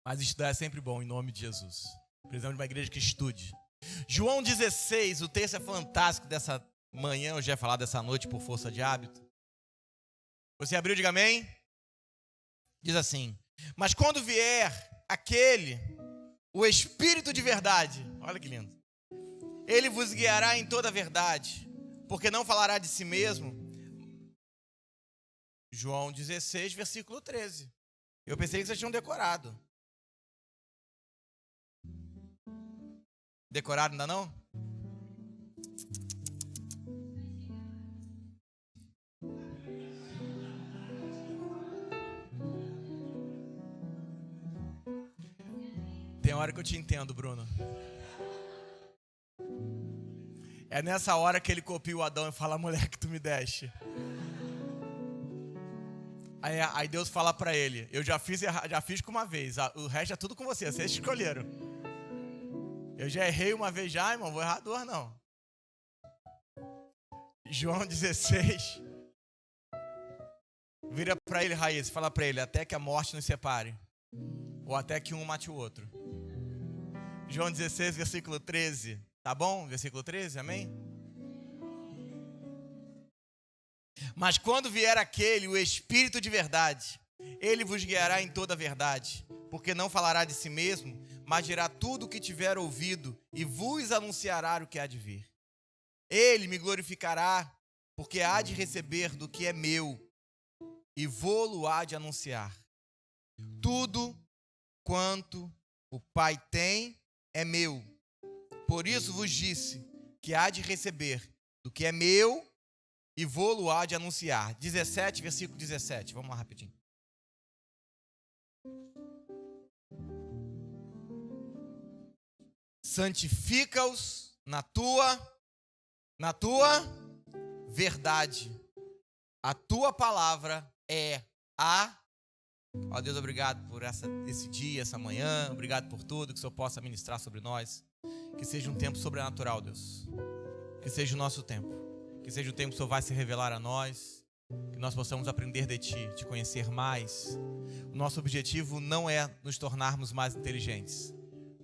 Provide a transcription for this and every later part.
Mas estudar é sempre bom, em nome de Jesus. Precisamos de uma igreja que estude. João 16, o texto é fantástico dessa manhã, eu já ia falar dessa noite por força de hábito. Você abriu, diga amém? Diz assim: mas quando vier aquele, o Espírito de verdade, olha que lindo, ele vos guiará em toda a verdade, porque não falará de si mesmo. João 16, versículo 13. Eu pensei que vocês tinham decorado. Decoraram ainda não? Tem hora que eu te entendo, Bruno. É nessa hora que ele copia o Adão e fala: mulher que tu me deste. Aí Deus fala pra ele: eu já fiz com uma vez, o resto é tudo com você, vocês escolheram. Eu já errei uma vez já, irmão, vou errar duas não. João 16. Vira pra ele, Raiz, e fala pra ele: até que a morte nos separe, ou até que um mate o outro. João 16, versículo 13. Tá bom? Versículo 13, amém? Mas quando vier aquele, o Espírito de verdade, ele vos guiará em toda a verdade, porque não falará de si mesmo, mas dirá tudo o que tiver ouvido e vos anunciará o que há de vir. Ele me glorificará, porque há de receber do que é meu e vô-lo há de anunciar. Tudo quanto o Pai tem é meu. Por isso vos disse que há de receber do que é meu e vô-lo há de anunciar. 17, versículo 17. Vamos lá rapidinho. Santifica-os na tua verdade. A tua palavra é a... Ó Deus, obrigado por esse dia, essa manhã. Obrigado por tudo que o Senhor possa ministrar sobre nós. Que seja um tempo sobrenatural, Deus. Que seja o nosso tempo. Que seja o tempo que o Senhor vai se revelar a nós. Que nós possamos aprender de Ti, te conhecer mais. O nosso objetivo não é nos tornarmos mais inteligentes.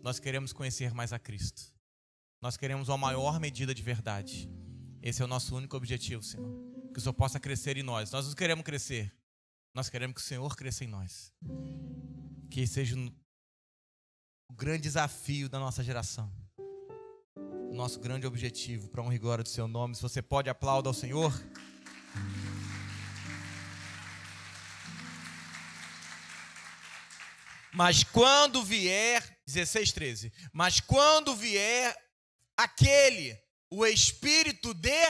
Nós queremos conhecer mais a Cristo. Nós queremos uma maior medida de verdade. Esse é o nosso único objetivo, Senhor. Que o Senhor possa crescer em nós. Nós não queremos crescer. Nós queremos que o Senhor cresça em nós. Que seja o grande desafio da nossa geração. O nosso grande objetivo, para honra e glória do Seu nome. Se você pode, aplauda ao Senhor. Mas quando vier, 16, 13. Mas quando vier aquele, o Espírito de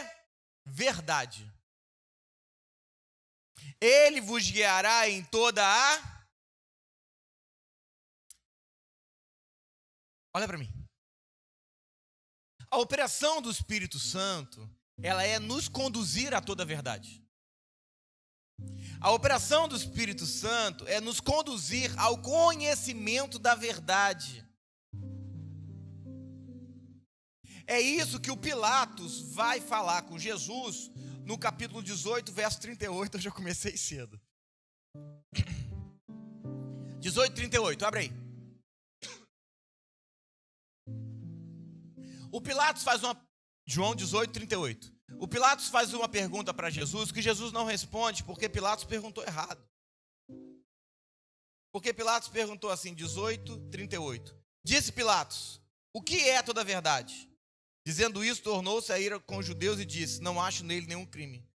verdade, ele vos guiará em toda a... Olha para mim. A operação do Espírito Santo, ela é nos conduzir a toda a verdade. A operação do Espírito Santo é nos conduzir ao conhecimento da verdade. É isso que o Pilatos vai falar com Jesus no capítulo 18, verso 38. Eu já comecei cedo. 18, 38, abre aí. O Pilatos faz uma... João 18, 38. O Pilatos faz uma pergunta para Jesus que Jesus não responde porque Pilatos perguntou errado. Porque Pilatos perguntou assim, 18, 38. Disse Pilatos: o que é toda a verdade? Dizendo isso, tornou-se a ira com os judeus e disse: não acho nele nenhum crime.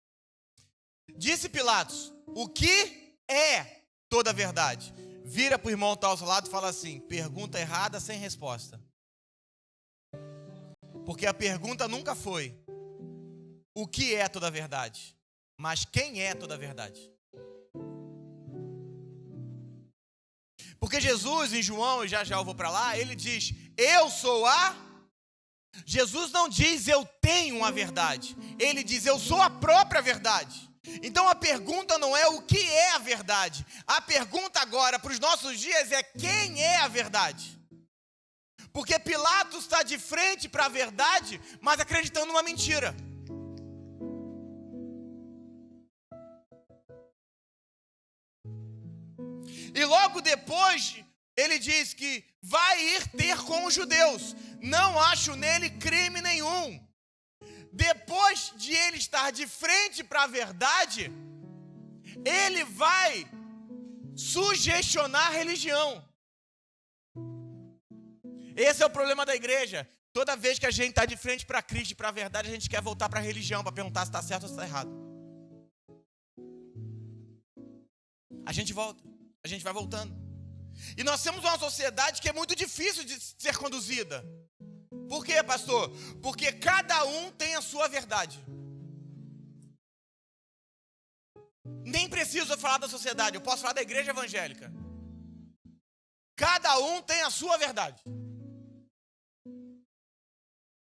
Disse Pilatos: o que é toda a verdade? Vira para o irmão que está ao seu lado e fala assim: pergunta errada sem resposta. Porque a pergunta nunca foi o que é toda a verdade, mas quem é toda a verdade. Porque Jesus, em João, e já eu vou para lá, ele diz: eu sou a... Jesus não diz eu tenho a verdade, ele diz eu sou a própria verdade. Então a pergunta não é o que é a verdade, a pergunta agora para os nossos dias é quem é a verdade. Porque Pilatos está de frente para a verdade, mas acreditando numa mentira. E logo depois ele diz que vai ir ter com os judeus. Não acho nele crime nenhum. Depois de ele estar de frente para a verdade, ele vai sugestionar a religião. Esse é o problema da igreja. Toda vez que a gente está de frente para Cristo e para a verdade, a gente quer voltar para a religião para perguntar se está certo ou se está errado. A gente volta, a gente vai voltando. E nós temos uma sociedade que é muito difícil de ser conduzida. Por quê, pastor? Porque cada um tem a sua verdade. Nem preciso falar da sociedade, eu posso falar da igreja evangélica. Cada um tem a sua verdade.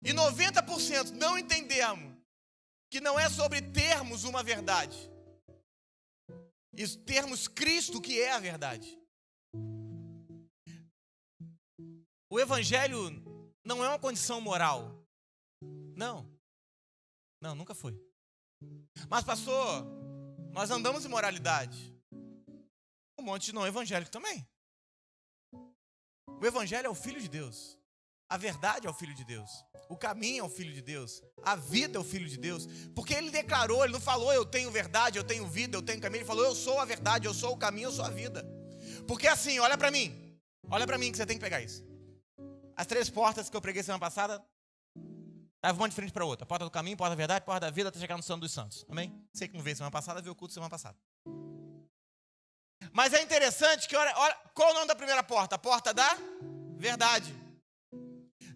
E 90% não entendemos que não é sobre termos uma verdade, e termos Cristo que é a verdade. O evangelho não é uma condição moral. Não, nunca foi. Mas pastor, nós andamos em moralidade. Um monte de não evangélico também. O evangelho é o Filho de Deus. A verdade é o Filho de Deus. O caminho é o Filho de Deus. A vida é o Filho de Deus. Porque ele declarou, ele não falou eu tenho verdade, eu tenho vida, eu tenho caminho. Ele falou eu sou a verdade, eu sou o caminho, eu sou a vida. Porque assim, olha pra mim que você tem que pegar isso. As 3 portas que eu preguei semana passada, estavam uma de frente para outra. Porta do caminho, porta da verdade, porta da vida, até chegar no Santo dos Santos. Amém? Você que não veio semana passada, viu o culto semana passada. Mas é interessante que, olha, qual é o nome da primeira porta? A porta da verdade.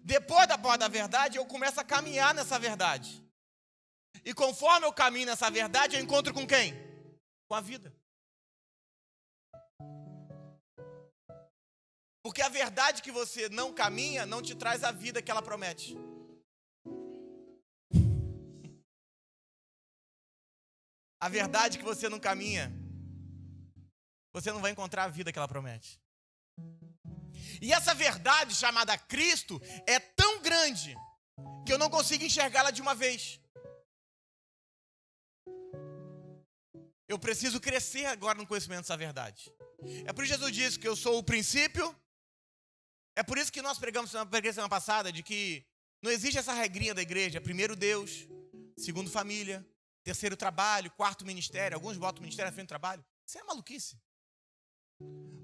Depois da porta da verdade, eu começo a caminhar nessa verdade. E conforme eu caminho nessa verdade, eu encontro com quem? Com a vida. Porque a verdade que você não caminha, não te traz a vida que ela promete. A verdade que você não caminha, você não vai encontrar a vida que ela promete. E essa verdade chamada Cristo é tão grande que eu não consigo enxergá-la de uma vez. Eu preciso crescer agora no conhecimento dessa verdade. É por isso que Jesus disse que eu sou o princípio. É por isso que nós pregamos semana passada de que não existe essa regrinha da igreja. Primeiro Deus, segundo família, terceiro trabalho, quarto ministério. Alguns botam o ministério à frente do trabalho. Isso é maluquice.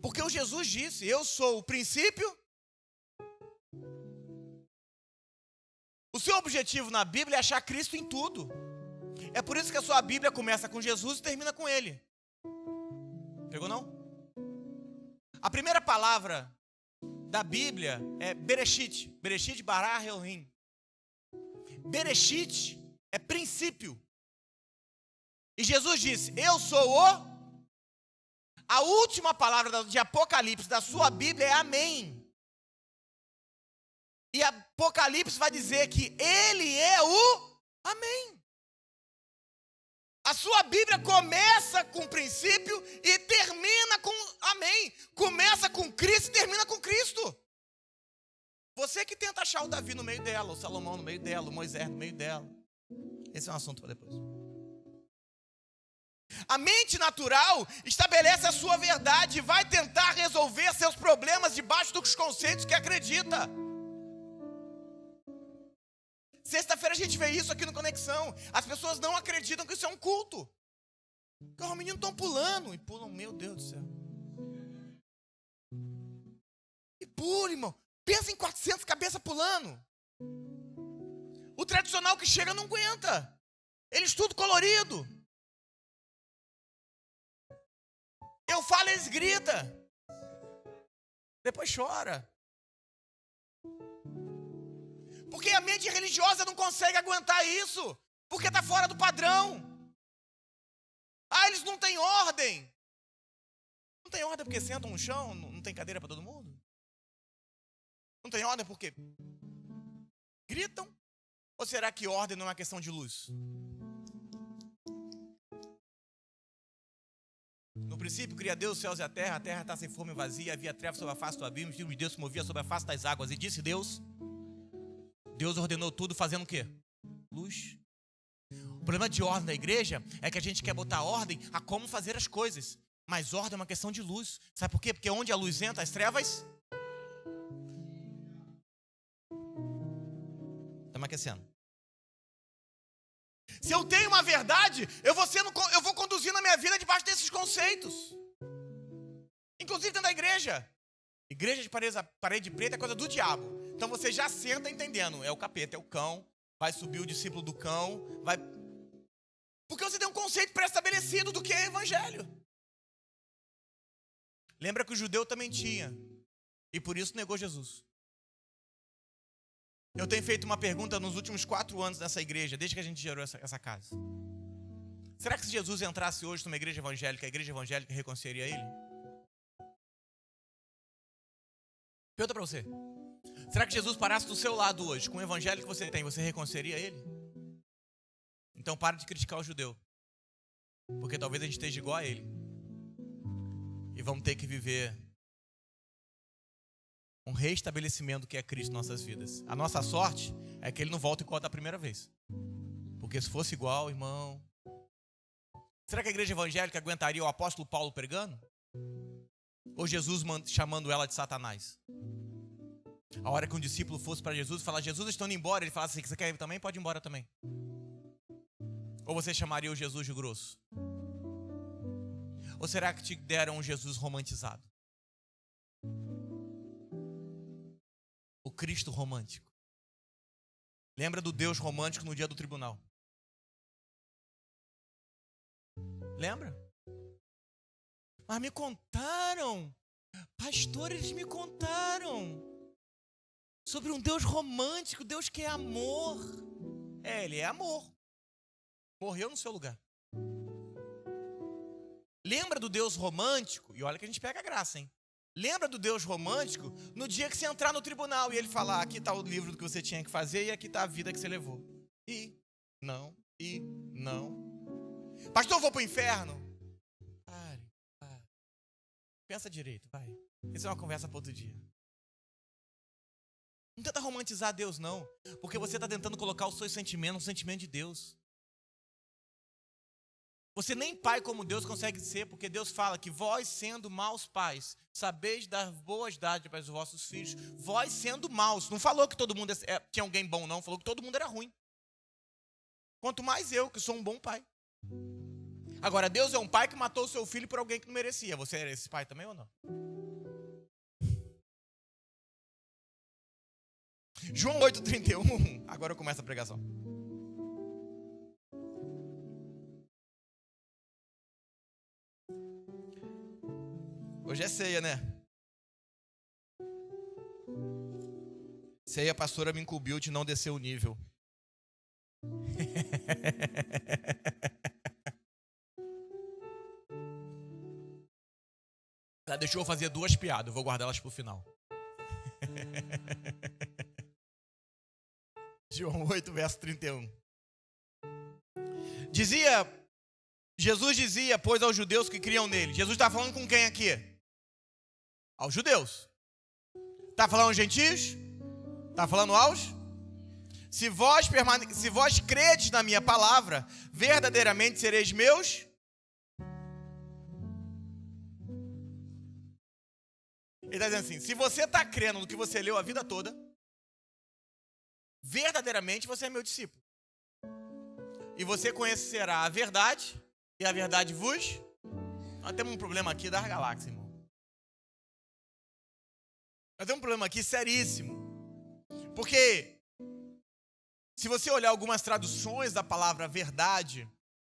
Porque o Jesus disse, eu sou o princípio. O seu objetivo na Bíblia é achar Cristo em tudo. É por isso que a sua Bíblia começa com Jesus e termina com Ele. Pegou não? A primeira palavra da Bíblia é Bereshit. Bereshit bara Elohim. Bereshit é princípio. E Jesus disse, eu sou o... A última palavra de Apocalipse da sua Bíblia é amém. E Apocalipse vai dizer que Ele é o amém. A sua Bíblia começa com princípio e termina com amém. Começa com Cristo e termina com Cristo. Você que tenta achar o Davi no meio dela, o Salomão no meio dela, o Moisés no meio dela. Esse é um assunto para depois. A mente natural estabelece a sua verdade e vai tentar resolver seus problemas debaixo dos conceitos que acredita. Sexta-feira a gente vê isso aqui no Conexão. As pessoas não acreditam que isso é um culto. Os meninos estão pulando. E pulam, meu Deus do céu. E pula, irmão. Pensa em 400 cabeças pulando. O tradicional que chega não aguenta. Eles tudo colorido. Eu falo, eles gritam. Depois chora. Porque a mente religiosa não consegue aguentar isso. Porque está fora do padrão. Ah, eles não têm ordem. Não tem ordem porque sentam no chão, não tem cadeira para todo mundo? Não tem ordem porque gritam? Ou será que ordem não é uma questão de luz? No princípio, cria Deus os céus e a terra está sem forma e vazia, havia trevas sobre a face do abismo, o Espírito de Deus se movia sobre a face das águas, e disse Deus ordenou tudo fazendo o quê? Luz. O problema de ordem da igreja é que a gente quer botar ordem a como fazer as coisas, mas ordem é uma questão de luz. Sabe por quê? Porque onde a luz entra, as trevas aquecendo. Se eu tenho uma verdade, eu vou conduzindo a minha vida debaixo desses conceitos. Inclusive dentro da igreja. Igreja de parede preta é coisa do diabo. Então você já senta entendendo. É o capeta, é o cão. Vai subir o discípulo do cão. Porque você tem um conceito pré-estabelecido do que é evangelho. Lembra que o judeu também tinha. E por isso negou Jesus. Eu tenho feito uma pergunta nos últimos 4 anos nessa igreja, desde que a gente gerou essa casa. Será que se Jesus entrasse hoje numa igreja evangélica, a igreja evangélica reconciliaria ele? Pergunta pra você. Será que Jesus parasse do seu lado hoje, com o evangelho que você tem, você reconciliaria ele? Então pare de criticar o judeu. Porque talvez a gente esteja igual a ele. E vamos ter que viver um reestabelecimento que é Cristo em nossas vidas. A nossa sorte é que ele não volta igual da primeira vez. Porque se fosse igual, irmão... Será que a igreja evangélica aguentaria o apóstolo Paulo pregando? Ou Jesus chamando ela de Satanás? A hora que um discípulo fosse para Jesus e falar, Jesus, estou indo embora, ele falasse assim, você quer ir também? Pode ir embora também. Ou você chamaria o Jesus de grosso? Ou será que te deram um Jesus romantizado? O Cristo romântico. Lembra do Deus romântico no dia do tribunal? Lembra? Mas me contaram, pastor, eles me contaram sobre um Deus romântico, Deus que é amor. Ele é amor. Morreu no seu lugar. Lembra do Deus romântico? E olha que a gente pega a graça, hein? Lembra do Deus romântico no dia que você entrar no tribunal e ele falar, aqui está o livro do que você tinha que fazer e aqui está a vida que você levou. E não. Pastor, eu vou para o inferno? Pare. Pensa direito, vai. Isso é uma conversa para outro dia. Não tenta romantizar Deus, não. Porque você está tentando colocar os seus sentimentos no sentimento de Deus. Você nem pai como Deus consegue ser, porque Deus fala que vós sendo maus pais, sabeis dar boas dádivas aos vossos filhos, vós sendo maus. Não falou que todo mundo tinha alguém bom, não. Falou que todo mundo era ruim. Quanto mais eu, que sou um bom pai. Agora, Deus é um pai que matou o seu filho por alguém que não merecia. Você era esse pai também ou não? João 8,31. Agora eu começo a pregação. Hoje é ceia, né? Ceia, a pastora me incumbiu de não descer o nível. Ela deixou eu fazer 2 piadas, eu vou guardar elas pro final. João 8, verso 31. Jesus dizia, pois aos judeus que criam nele. Jesus está falando com quem aqui? Aos judeus. Está falando aos gentios? Está falando aos? Se vós credes na minha palavra, verdadeiramente sereis meus. Ele está dizendo assim, se você está crendo no que você leu a vida toda, verdadeiramente você é meu discípulo. E você conhecerá a verdade, e a verdade vos... Nós temos um problema aqui das galáxias, irmão. Nós temos um problema aqui seríssimo. Porque, se você olhar algumas traduções da palavra verdade,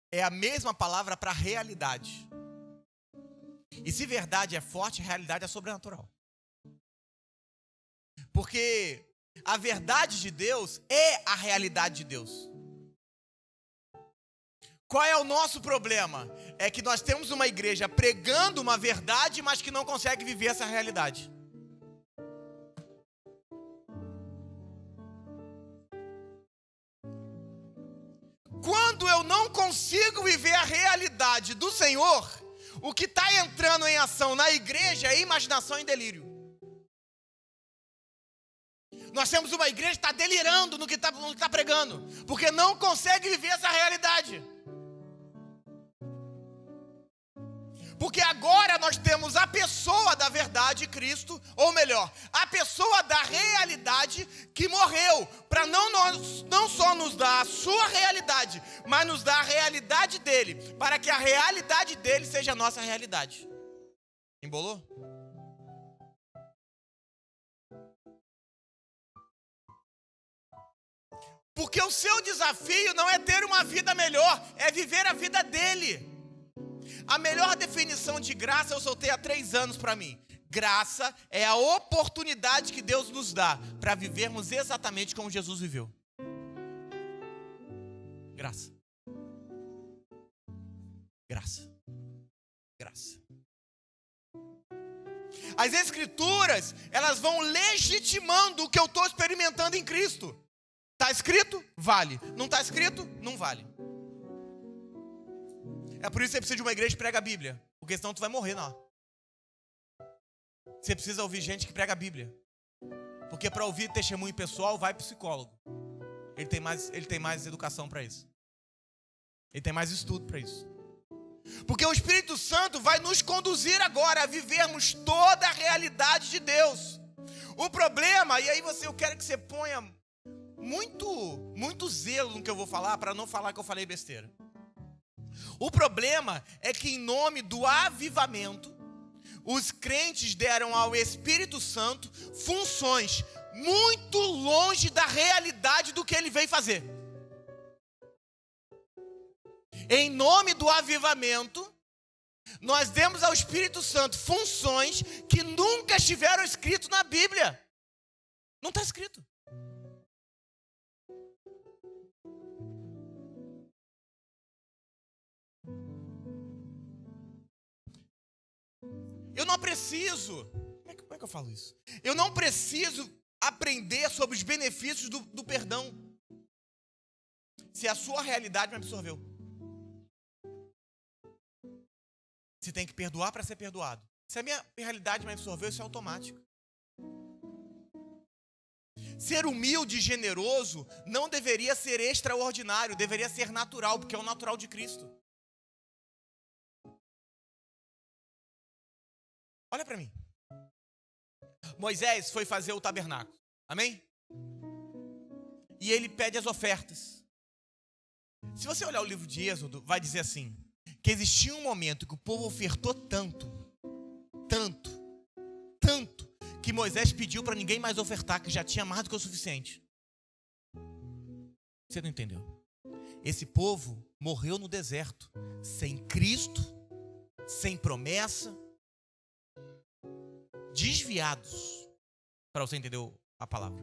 é a mesma palavra para realidade. E se verdade é forte, a realidade é sobrenatural. Porque a verdade de Deus é a realidade de Deus. Qual é o nosso problema? É que nós temos uma igreja pregando uma verdade, mas que não consegue viver essa realidade. Quando eu não consigo viver a realidade do Senhor, o que está entrando em ação na igreja é imaginação e delírio. Nós temos uma igreja que está delirando no que está pregando, porque não consegue viver essa realidade. Porque agora nós temos a pessoa da verdade, Cristo, ou melhor, a pessoa da realidade que morreu, para não só nos dar a sua realidade, mas nos dar a realidade dele, para que a realidade dele seja a nossa realidade. Embolou? Porque o seu desafio não é ter uma vida melhor, é viver a vida dele. A melhor definição de graça eu soltei há 3 anos para mim. Graça é a oportunidade que Deus nos dá para vivermos exatamente como Jesus viveu. Graça. Graça. Graça. As Escrituras, elas vão legitimando o que eu estou experimentando em Cristo. Está escrito? Vale. Não está escrito? Não vale. É por isso que você precisa de uma igreja que prega a Bíblia. Porque senão tu vai morrer, não. Você precisa ouvir gente que prega a Bíblia. Porque para ouvir testemunho pessoal, vai psicólogo. Ele tem mais educação para isso. Ele tem mais estudo para isso. Porque o Espírito Santo vai nos conduzir agora a vivermos toda a realidade de Deus. O problema, e aí eu quero que você ponha muito zelo no que eu vou falar, para não falar que eu falei besteira. O problema é que em nome do avivamento, os crentes deram ao Espírito Santo funções muito longe da realidade do que ele veio fazer. Em nome do avivamento, nós demos ao Espírito Santo funções que nunca estiveram escritas na Bíblia. Não está escrito. Eu não preciso, como é que eu falo isso? Eu não preciso aprender sobre os benefícios do perdão, se a sua realidade me absorveu. Você tem que perdoar para ser perdoado. Se a minha realidade me absorveu, isso é automático. Ser humilde e generoso não deveria ser extraordinário, deveria ser natural, porque é o natural de Cristo. Olha para mim. Moisés foi fazer o tabernáculo. Amém? E ele pede as ofertas. Se você olhar o livro de Êxodo, vai dizer assim, que existia um momento que o povo ofertou tanto, que Moisés pediu para ninguém mais ofertar, que já tinha mais do que o suficiente. Você não entendeu? Esse povo morreu no deserto, sem Cristo, sem promessa, desviados, para você entender a palavra.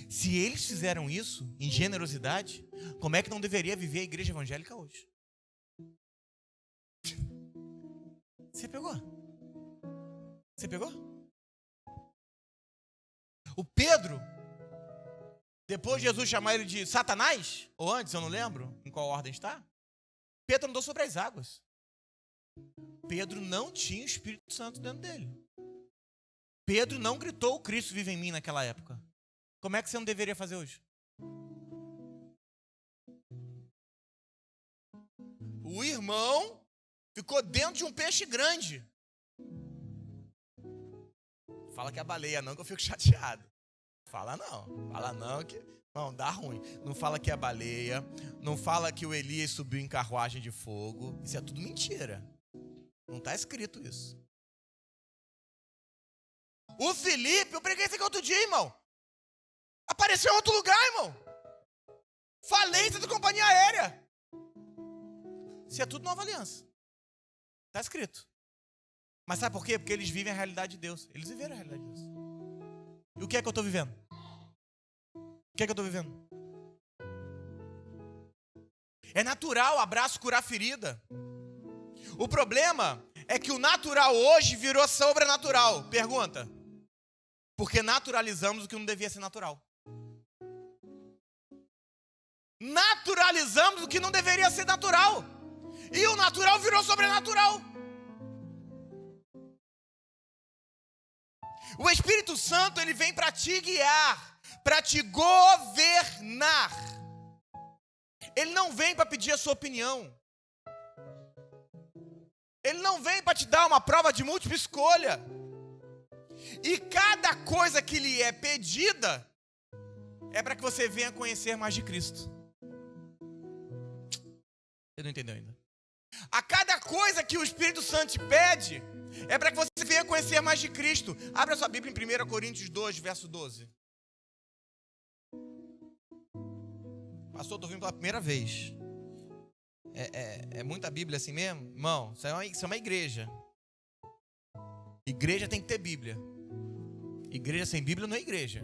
Se eles fizeram isso em generosidade, como é que não deveria viver a igreja evangélica hoje? Você pegou? Você pegou? O Pedro, depois de Jesus chamar ele de Satanás, ou antes, eu não lembro em qual ordem está, Pedro andou sobre as águas. Pedro não tinha o Espírito Santo dentro dele. Pedro não gritou: o Cristo vive em mim naquela época. Como é que você não deveria fazer hoje? O irmão ficou dentro de um peixe grande. Fala que é a baleia não, que eu fico chateado. Fala não que não, dá ruim. Não fala que é a baleia, não fala que o Elias subiu em carruagem de fogo. Isso é tudo mentira. Não está escrito isso. O Felipe, eu preguei isso aqui outro dia, irmão. Apareceu em outro lugar, irmão. Falência da companhia aérea. Isso é tudo nova aliança. Está escrito. Mas sabe por quê? Porque eles vivem a realidade de Deus. Eles viveram a realidade de Deus. E o que é que eu estou vivendo? O que é que eu estou vivendo? É natural abraço curar ferida. O problema é que o natural hoje virou sobrenatural. Pergunta. Porque naturalizamos o que não devia ser natural. Naturalizamos o que não deveria ser natural. E o natural virou sobrenatural. O Espírito Santo, ele vem para te guiar, para te governar. Ele não vem para pedir a sua opinião. Ele não vem para te dar uma prova de múltipla escolha. E cada coisa que lhe é pedida é para que você venha conhecer mais de Cristo. Você não entendeu ainda? A cada coisa que o Espírito Santo te pede é para que você venha conhecer mais de Cristo. Abra sua Bíblia em 1 Coríntios 2, verso 12. Pastor, estou vindo pela primeira vez. É muita Bíblia assim mesmo? Irmão, isso é uma igreja. Igreja tem que ter Bíblia. Igreja sem Bíblia não é igreja.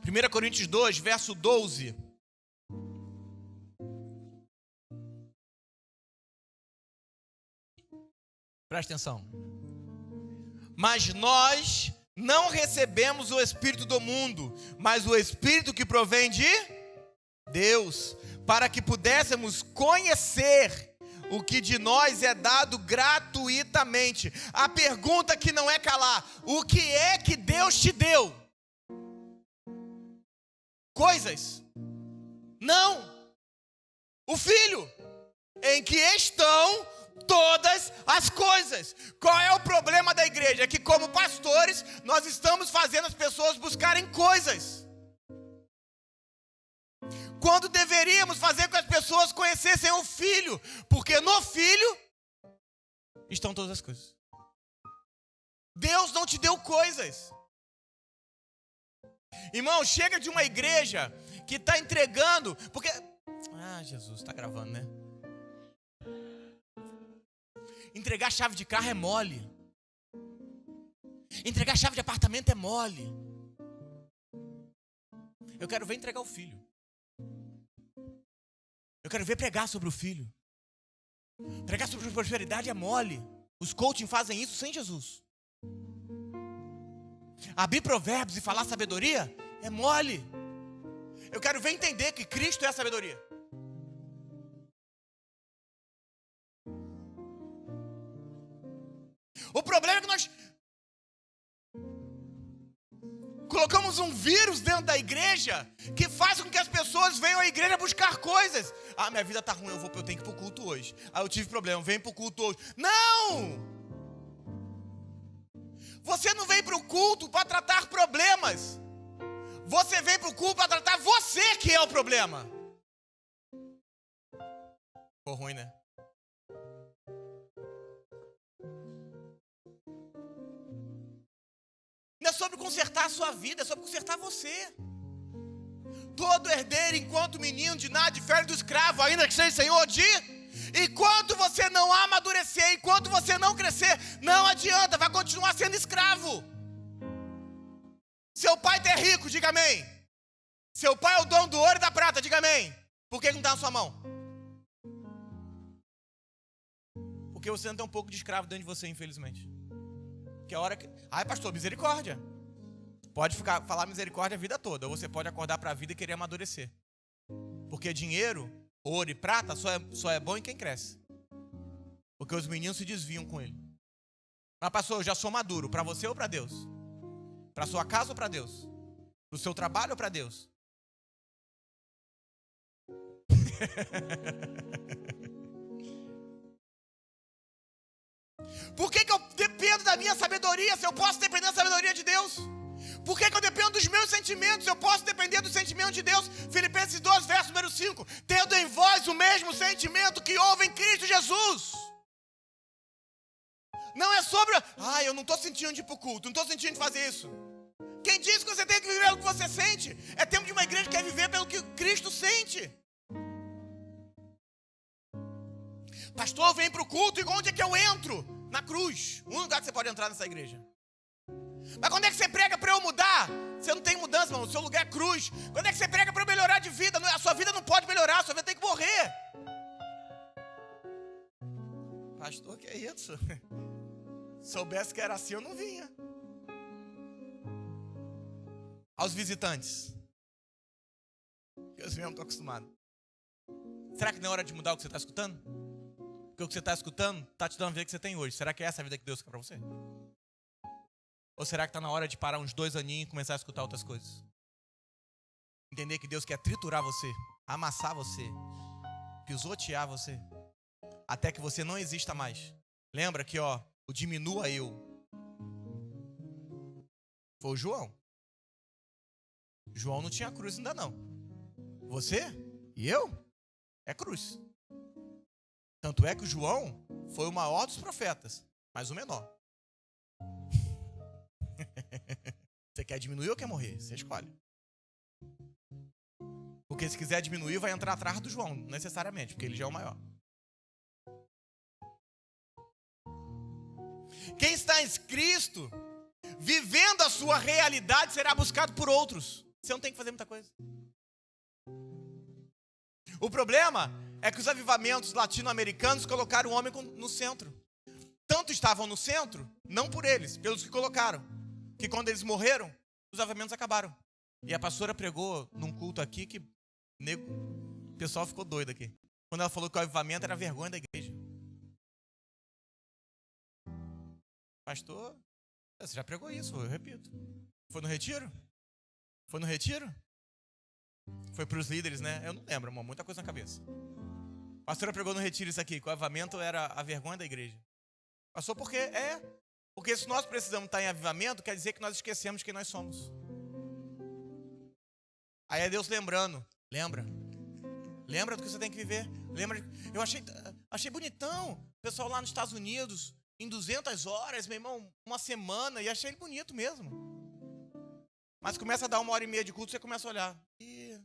1 Coríntios 2, verso 12. Presta atenção. Mas nós não recebemos o Espírito do mundo, mas o Espírito que provém de Deus, para que pudéssemos conhecer o que de nós é dado gratuitamente. A pergunta que não é calar: o que é que Deus te deu? Coisas? Não. O Filho, em que estão todas as coisas. Qual é o problema da igreja? É que como pastores, nós estamos fazendo as pessoas buscarem coisas, quando deveríamos fazer com que as pessoas conhecessem o Filho, porque no Filho estão todas as coisas. Deus não te deu coisas. Irmão, chega de uma igreja que está entregando, porque... Jesus, está gravando, né? Entregar chave de carro é mole. Entregar chave de apartamento é mole. Eu quero ver entregar o Filho. Eu quero ver pregar sobre o Filho. Pregar sobre prosperidade é mole. Os coaching fazem isso sem Jesus. Abrir provérbios e falar sabedoria é mole. Eu quero ver entender que Cristo é a sabedoria. O problema é que nós colocamos um vírus dentro da igreja que faz com que as pessoas venham à igreja buscar coisas. Minha vida tá ruim, eu tenho que ir pro culto hoje. Eu tive problema, vem pro culto hoje. Não! Você não vem pro culto para tratar problemas. Você vem pro culto para tratar você que é o problema. Ficou ruim, né? Não é sobre consertar a sua vida, é sobre consertar você. Todo herdeiro, enquanto menino, de nada difere do escravo, ainda que seja senhor de... Enquanto você não amadurecer, enquanto você não crescer, não adianta, vai continuar sendo escravo. Seu pai é rico, diga amém. Seu pai é o dono do ouro e da prata, diga amém. Por que não está na sua mão? Porque você não tem um pouco de escravo dentro de você, infelizmente. Que a hora que... pastor, misericórdia. Pode falar misericórdia a vida toda, ou você pode acordar para a vida e querer amadurecer. Porque dinheiro, ouro e prata só é bom em quem cresce. Porque os meninos se desviam com ele. Mas pastor, eu já sou maduro, para você ou para Deus? Para sua casa ou para Deus? Para o seu trabalho ou para Deus? Por que eu dependo da minha sabedoria se eu posso depender da sabedoria de Deus? Por que eu dependo dos meus sentimentos se eu posso depender do sentimento de Deus? Filipenses 2, verso número 5. Tendo em vós o mesmo sentimento que houve em Cristo Jesus. Não é sobre... eu não estou sentindo de ir para o culto, não estou sentindo de fazer isso. Quem disse que você tem que viver pelo que você sente? É tempo de uma igreja que quer viver pelo que Cristo sente. Pastor, vem para o culto, e onde é que eu entro? Na cruz. O único lugar que você pode entrar nessa igreja. Mas quando é que você prega para eu mudar? Você não tem mudança, irmão. O seu lugar é cruz. Quando é que você prega para eu melhorar de vida? A sua vida não pode melhorar, a sua vida tem que morrer. Pastor, que é isso? Se soubesse que era assim, eu não vinha. Aos visitantes. Eu mesmo estou acostumado. Será que não é hora de mudar o que você está escutando? Porque o que você está escutando está te dando a vida que você tem hoje. Será que é essa a vida que Deus quer para você? Ou será que está na hora de parar uns 2 aninhos e começar a escutar outras coisas? Entender que Deus quer triturar você, amassar você. pisotear você, até que você não exista mais. Lembra que, o diminua eu. Foi o João. João não tinha cruz ainda não. Você e eu é cruz. Tanto é que o João foi o maior dos profetas, mas o menor. Você quer diminuir ou quer morrer? Você escolhe. Porque se quiser diminuir, vai entrar atrás do João, necessariamente, porque ele já é o maior. Quem está em Cristo, vivendo a sua realidade, será buscado por outros. Você não tem que fazer muita coisa. O problema é que os avivamentos latino-americanos colocaram o homem no centro. Tanto estavam no centro, não por eles, pelos que colocaram, que quando eles morreram, os avivamentos acabaram. E a pastora pregou num culto aqui que o pessoal ficou doido aqui. Quando ela falou que o avivamento era a vergonha da igreja. Pastor, você já pregou isso, eu repito. Foi no retiro? Foi no retiro? Foi para os líderes, né? Eu não lembro, irmão, muita coisa na cabeça. A pastora pregou no retiro isso aqui, que o avivamento era a vergonha da igreja. Passou porque se nós precisamos estar em avivamento, quer dizer que nós esquecemos quem nós somos. Aí é Deus lembrando. Lembra do que você tem que viver. Eu achei bonitão. O pessoal lá nos Estados Unidos, em 200 horas, meu irmão, uma semana, e achei ele bonito mesmo. Mas começa a dar 1h30 de culto, você começa a olhar. Ih,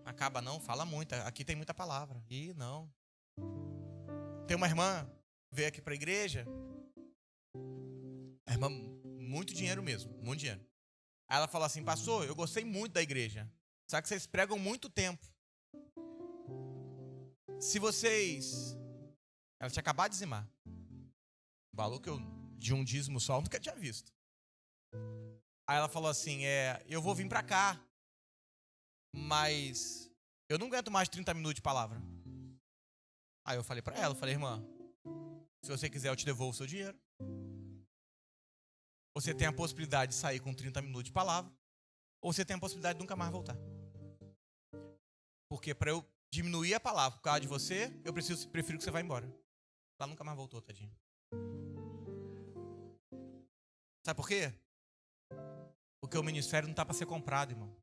acaba não, fala muito. Aqui tem muita palavra. Ih, não. Tem uma irmã, veio aqui para a igreja. A irmã, muito dinheiro mesmo, muito dinheiro. Aí ela falou assim, pastor, eu gostei muito da igreja. Só que vocês pregam muito tempo. Se vocês... Ela tinha acabado de dizimar. O valor que eu, de um dízimo só, eu nunca tinha visto. Aí ela falou assim, eu vou vir pra cá, mas eu não aguento mais 30 minutos de palavra. Aí eu falei pra ela, irmã, se você quiser eu te devolvo o seu dinheiro. Você tem a possibilidade de sair com 30 minutos de palavra, ou você tem a possibilidade de nunca mais voltar. Porque para eu diminuir a palavra por causa de você, eu prefiro que você vá embora. Ela nunca mais voltou, tadinha. Sabe por quê? Porque o ministério não está para ser comprado, irmão.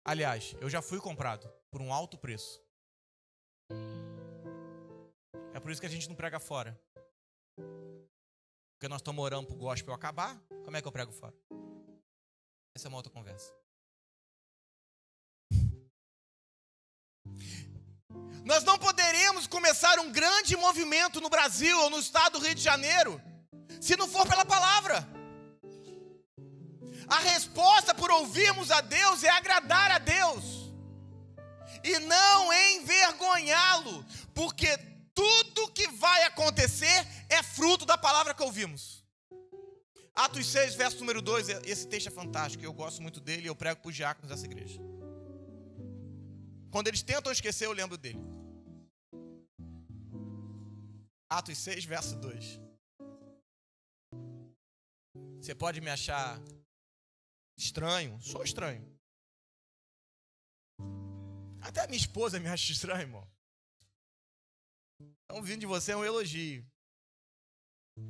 Aliás, eu já fui comprado por um alto preço. É por isso que a gente não prega fora. Porque nós estamos orando para o gospel acabar. Como é que eu prego fora? Essa é uma outra conversa. Nós não poderemos começar um grande movimento no Brasil ou no estado do Rio de Janeiro se não for pela palavra. A resposta por ouvirmos a Deus é agradar a Deus e não envergonhá-lo, porque tudo que vai acontecer é fruto da palavra que ouvimos. Atos 6, verso número 2, esse texto é fantástico, eu gosto muito dele e eu prego para os diáconos dessa igreja. Quando eles tentam esquecer, eu lembro dele. Atos 6, verso 2. Você pode me achar estranho, sou estranho. Até a minha esposa me acha estranho, irmão. Então, vindo de você é um elogio.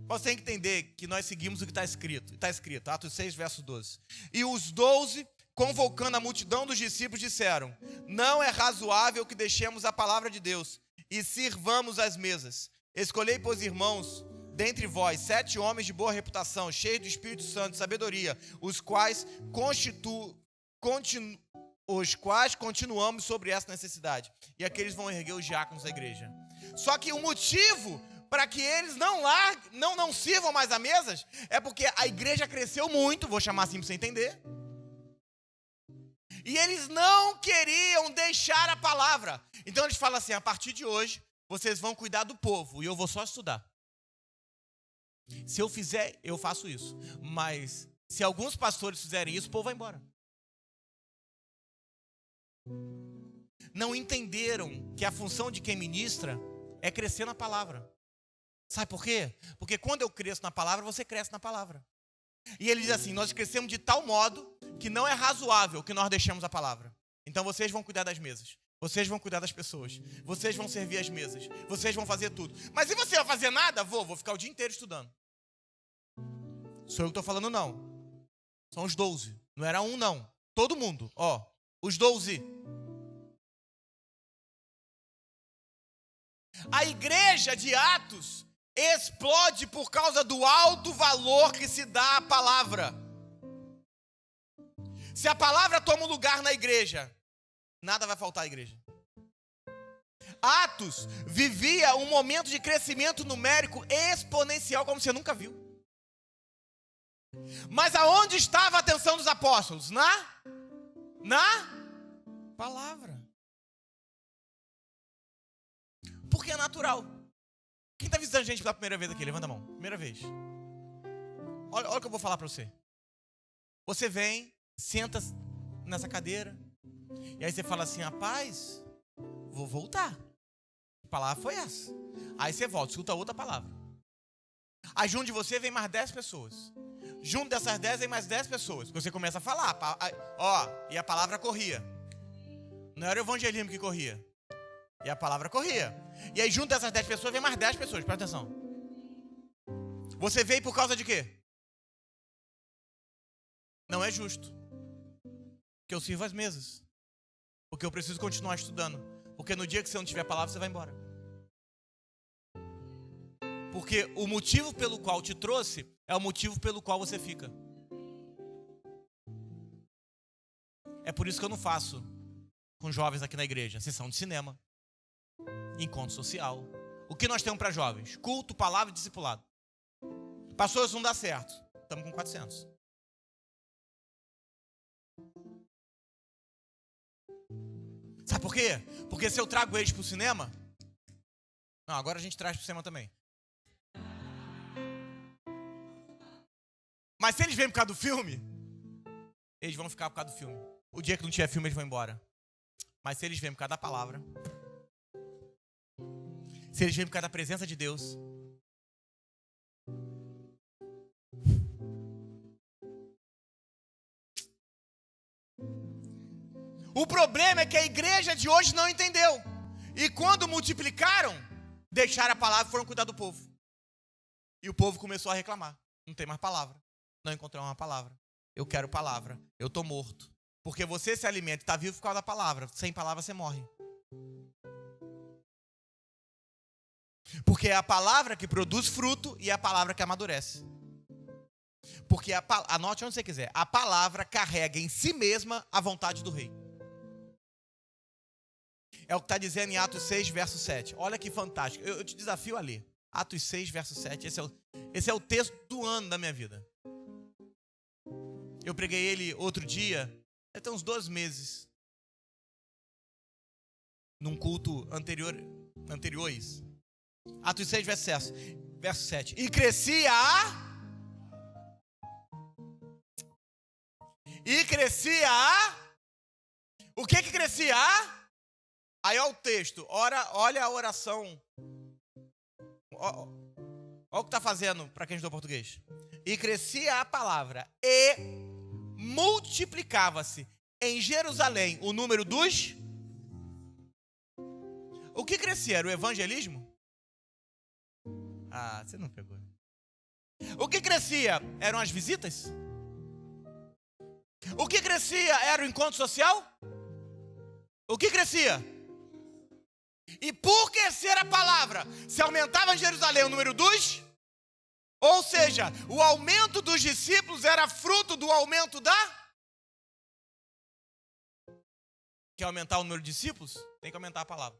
Você tem que entender que nós seguimos o que está escrito. Está escrito, Atos 6, verso 12. E os 12, convocando a multidão dos discípulos, disseram: não é razoável que deixemos a palavra de Deus e sirvamos as mesas. Escolhei, pois, irmãos, dentre vós, 7 homens de boa reputação, cheios do Espírito Santo e sabedoria, os quais continuamos sobre essa necessidade. E aqueles vão erguer os diáconos da igreja. Só que o motivo para que eles não sirvam mais a mesas é porque a igreja cresceu muito, vou chamar assim para você entender. E eles não queriam deixar a palavra. Então eles falam assim: a partir de hoje, vocês vão cuidar do povo e eu vou só estudar. Se eu fizer, eu faço isso. Mas se alguns pastores fizerem isso, o povo vai embora. Não entenderam que a função de quem ministra é crescer na palavra. Sabe por quê? Porque quando eu cresço na palavra, você cresce na palavra. E ele diz assim: nós crescemos de tal modo que não é razoável que nós deixemos a palavra. Então vocês vão cuidar das mesas. Vocês vão cuidar das pessoas. Vocês vão servir as mesas. Vocês vão fazer tudo. Mas se você vai fazer nada, vou ficar o dia inteiro estudando. Sou eu que estou falando, não. São os 12. Não era um, não. Todo mundo. Ó, os 12. A igreja de Atos explode por causa do alto valor que se dá à palavra. Se a palavra toma um lugar na igreja, nada vai faltar à igreja. Atos vivia um momento de crescimento numérico exponencial como você nunca viu. Mas aonde estava a atenção dos apóstolos? Na palavra. Porque é natural. Quem está visitando a gente pela primeira vez aqui? Levanta a mão. Primeira vez. Olha o que eu vou falar para você. Você vem, senta nessa cadeira. E aí você fala assim, rapaz, vou voltar. A palavra foi essa. Aí você volta, escuta outra palavra. Aí junto de você vem mais 10 pessoas. Junto dessas 10 vem mais 10 pessoas. Você começa a falar. E a palavra corria. Não era o evangelismo que corria. E a palavra corria. E aí junto dessas 10 pessoas vem mais 10 pessoas. Presta atenção. Você veio por causa de quê? Não é justo. Porque eu sirvo as mesas. Porque eu preciso continuar estudando. Porque no dia que você não tiver palavra, você vai embora. Porque o motivo pelo qual te trouxe é o motivo pelo qual você fica. É por isso que eu não faço com jovens aqui na igreja sessão de cinema, encontro social. O que nós temos para jovens? Culto, palavra e discipulado. Pastor, isso não dá certo. Estamos com 400. Sabe por quê? Porque se eu trago eles para o cinema... Não, agora a gente traz para o cinema também. Mas se eles vêm por causa do filme, eles vão ficar por causa do filme. O dia que não tiver filme, eles vão embora. Mas se eles vêm por causa da palavra, se eles vêm por causa da presença de Deus, o problema é que a igreja de hoje não entendeu. E quando multiplicaram, deixaram a palavra e foram cuidar do povo. E o povo começou a reclamar. Não tem mais palavra. Não encontrou uma palavra. Eu quero palavra. Eu estou morto. Porque você se alimenta e está vivo por causa da palavra. Sem palavra você morre. Porque é a palavra que produz fruto e é a palavra que amadurece. Porque anote onde você quiser. A palavra carrega em si mesma a vontade do rei. É o que está dizendo em Atos 6, verso 7. Olha que fantástico. Eu te desafio a ler. Atos 6, verso 7. Esse é o texto do ano da minha vida. Eu preguei ele outro dia, até uns 12 meses. Num culto anteriores. Atos 6, verso 7. E crescia o que crescia? Aí olha o texto, olha a oração. Olha o que está fazendo para quem estudou português. E crescia a palavra e multiplicava-se em Jerusalém o número dos... O que crescia? Era o evangelismo? Ah, você não pegou. O que crescia? Eram as visitas? O que crescia? Era o encontro social? O que crescia? E por crescer a palavra, se aumentava em Jerusalém o número dos... Ou seja, o aumento dos discípulos era fruto do aumento da... Quer aumentar o número de discípulos? Tem que aumentar a palavra.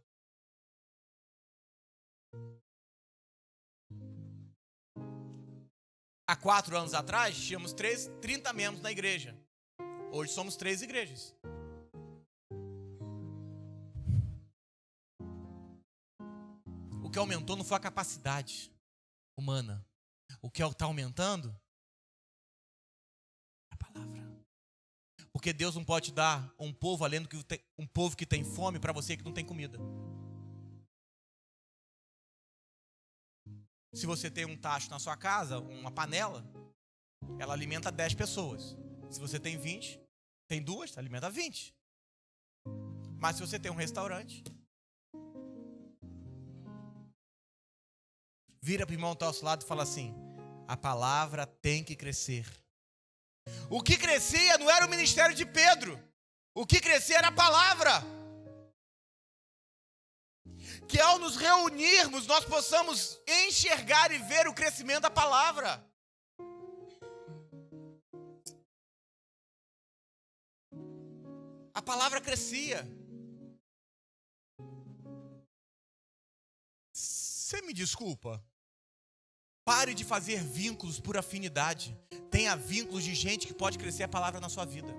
Há 4 anos atrás, tínhamos 30 membros na igreja. Hoje somos 3 igrejas. O que aumentou não foi a capacidade humana. O que está aumentando é a palavra. Porque Deus não pode dar um povo além do que um povo que tem fome para você que não tem comida. Se você tem um tacho na sua casa, uma panela, ela alimenta 10 pessoas. Se você tem 20, tem 2, alimenta 20. Mas se você tem um restaurante, vira para o irmão ao teu lado e fala assim: a palavra tem que crescer. O que crescia não era o ministério de Pedro. O que crescia era a palavra. Que ao nos reunirmos, nós possamos enxergar e ver o crescimento da palavra. A palavra crescia. Você me desculpa. Pare de fazer vínculos por afinidade. Tenha vínculos de gente que pode crescer a palavra na sua vida.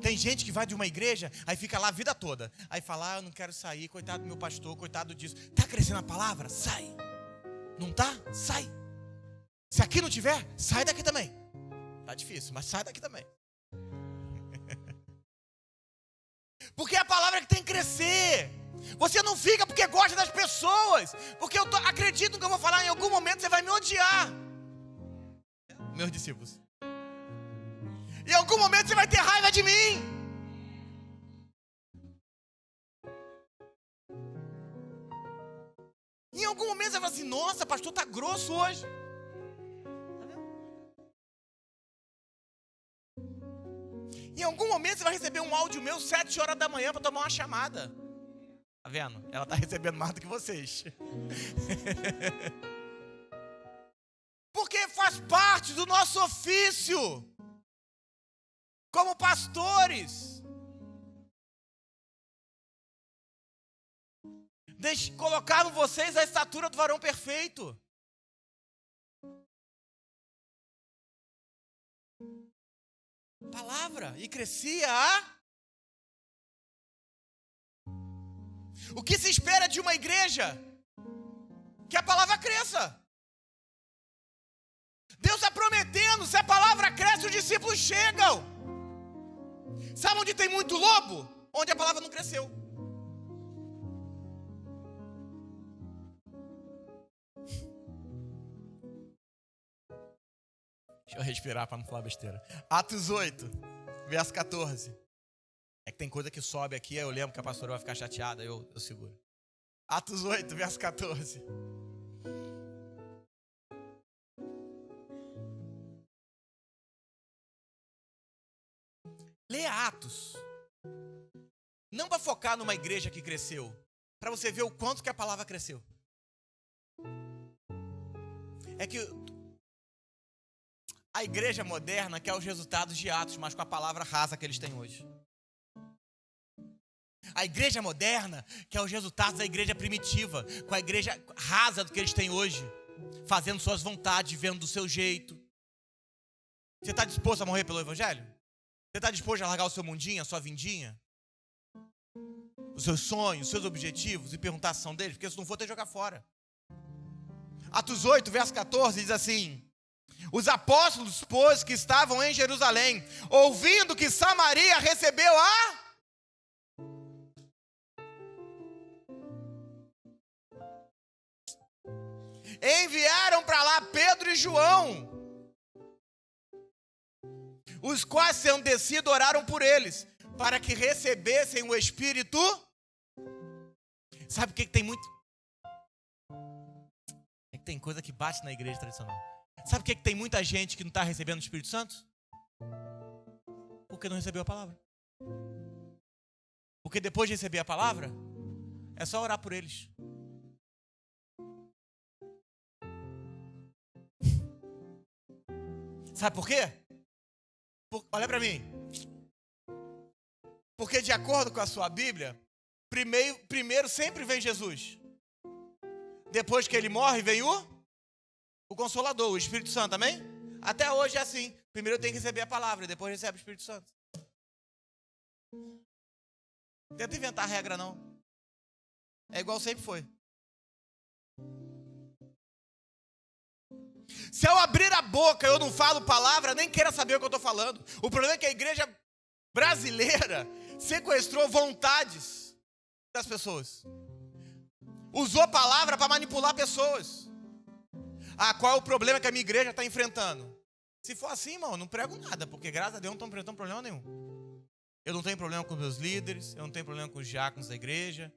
Tem gente que vai de uma igreja, aí fica lá a vida toda. Aí fala: eu não quero sair, coitado do meu pastor, coitado disso. Tá crescendo a palavra? Sai. Não tá? Sai. Se aqui não tiver, sai daqui também. Tá difícil, mas sai daqui também. Porque é a palavra que tem que crescer. Você não fica porque gosta das pessoas. Porque acredito no que eu vou falar, em algum momento você vai me odiar. Meus discípulos. Em algum momento você vai ter raiva de mim. Em algum momento você vai falar assim: nossa, pastor, tá grosso hoje. Em algum momento você vai receber um áudio meu 7 horas da manhã para tomar uma chamada. Tá vendo? Ela tá recebendo mais do que vocês. Porque faz parte do nosso ofício como pastores. Colocaram vocês a estatura do varão perfeito. Palavra. E crescia a... O que se espera de uma igreja? Que a palavra cresça. Deus está prometendo, se a palavra cresce, os discípulos chegam. Sabe onde tem muito lobo? Onde a palavra não cresceu. Deixa eu respirar para não falar besteira. Atos 8, verso 14. É que tem coisa que sobe aqui, aí eu lembro que a pastora vai ficar chateada, eu seguro. Atos 8, verso 14. Lê Atos. Não para focar numa igreja que cresceu, para você ver o quanto que a palavra cresceu. É que a igreja moderna quer os resultados de Atos, mas com a palavra rasa que eles têm hoje. A igreja moderna quer os resultados da igreja primitiva, com a igreja rasa do que eles têm hoje, fazendo suas vontades, vivendo do seu jeito. Você está disposto a morrer pelo evangelho? Você está disposto a largar o seu mundinho, a sua vindinha? Os seus sonhos, os seus objetivos, e perguntar se são deles? Porque se não for, tem que jogar fora. Atos 8, verso 14, diz assim: os apóstolos, pois, que estavam em Jerusalém, ouvindo que Samaria recebeu a... enviaram para lá Pedro e João, os quais, sendo descido, oraram por eles, para que recebessem o Espírito. Sabe o que tem muito? É que tem coisa que bate na igreja tradicional. Sabe o que tem muita gente que não está recebendo o Espírito Santo? Porque não recebeu a palavra. Porque depois de receber a palavra, é só orar por eles. Sabe por quê? Olha para mim. Porque de acordo com a sua Bíblia, primeiro sempre vem Jesus. Depois que ele morre, vem o Consolador, o Espírito Santo, amém? Até hoje é assim. Primeiro tem que receber a palavra, depois recebe o Espírito Santo. Não tenta inventar regra, não. É igual sempre foi. Se eu abrir a boca e eu não falo palavra, nem queira saber o que eu estou falando. O problema é que a igreja brasileira sequestrou vontades das pessoas. Usou palavra para manipular pessoas. Qual é o problema que a minha igreja está enfrentando? Se for assim, irmão, eu não prego nada, porque graças a Deus não estou enfrentando problema nenhum. Eu não tenho problema com os meus líderes, eu não tenho problema com os diáconos da igreja.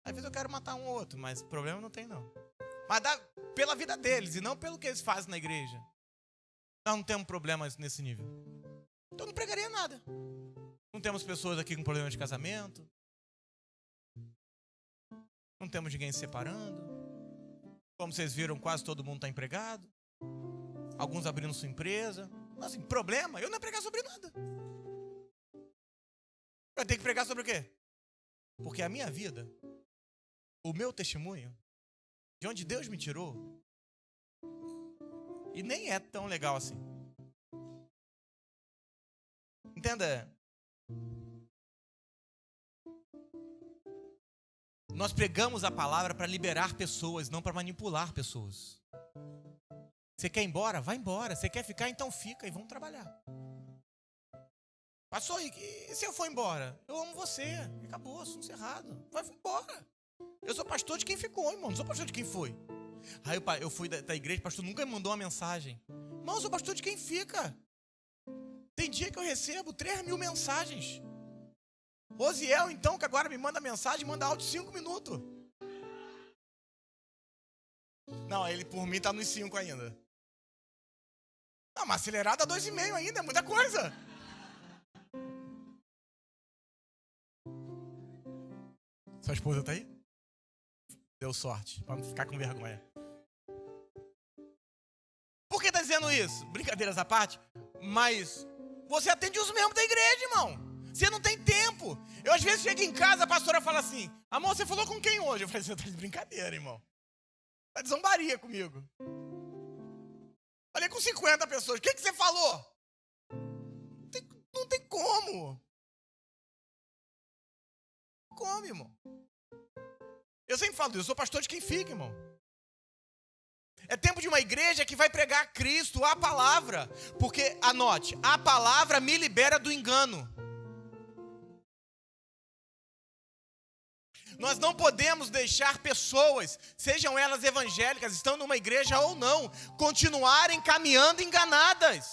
Às vezes eu quero matar um ou outro, mas problema não tem não. Mas dá pela vida deles e não pelo que eles fazem na igreja. Nós não temos problemas nesse nível. Então eu não pregaria nada. Não temos pessoas aqui com problema de casamento. Não temos ninguém se separando. Como vocês viram, quase todo mundo está empregado. Alguns abrindo sua empresa. Assim, problema? Eu não ia pregar sobre nada. Eu tenho que pregar sobre o quê? Porque a minha vida, o meu testemunho, de onde Deus me tirou, e nem é tão legal assim. Entenda. Nós pregamos a palavra para liberar pessoas, não para manipular pessoas. Você quer ir embora? Vai embora. Você quer ficar? Então fica e vamos trabalhar. Pastor, e se eu for embora? Eu amo você. Acabou, assunto errado. Vai embora. Eu sou pastor de quem ficou, irmão. Não sou pastor de quem foi. Aí eu fui da igreja, o pastor nunca me mandou uma mensagem. Irmão, eu sou pastor de quem fica. Tem dia que eu recebo 3.000 mensagens. Rosiel, então, que agora me manda mensagem, manda áudio de 5 minutos. Não, ele por mim tá nos 5 ainda. Não, mas acelerado a 2,5 ainda, é muita coisa. Sua esposa tá aí? Deu sorte, pra não ficar com vergonha. Por que tá dizendo isso? Brincadeiras à parte, mas você atende os membros da igreja, irmão. Você não tem tempo. Eu às vezes chego em casa, a pastora fala assim: amor, você falou com quem hoje? Eu falei: você tá de brincadeira, irmão. Tá de zombaria comigo. Falei com 50 pessoas. O que você falou? Não tem como. Como, irmão? Eu sempre falo isso, eu sou pastor de quem fica, irmão. É tempo de uma igreja que vai pregar Cristo, a palavra. Porque, anote, a palavra me libera do engano. Nós não podemos deixar pessoas, sejam elas evangélicas, estão numa igreja ou não, continuarem caminhando enganadas,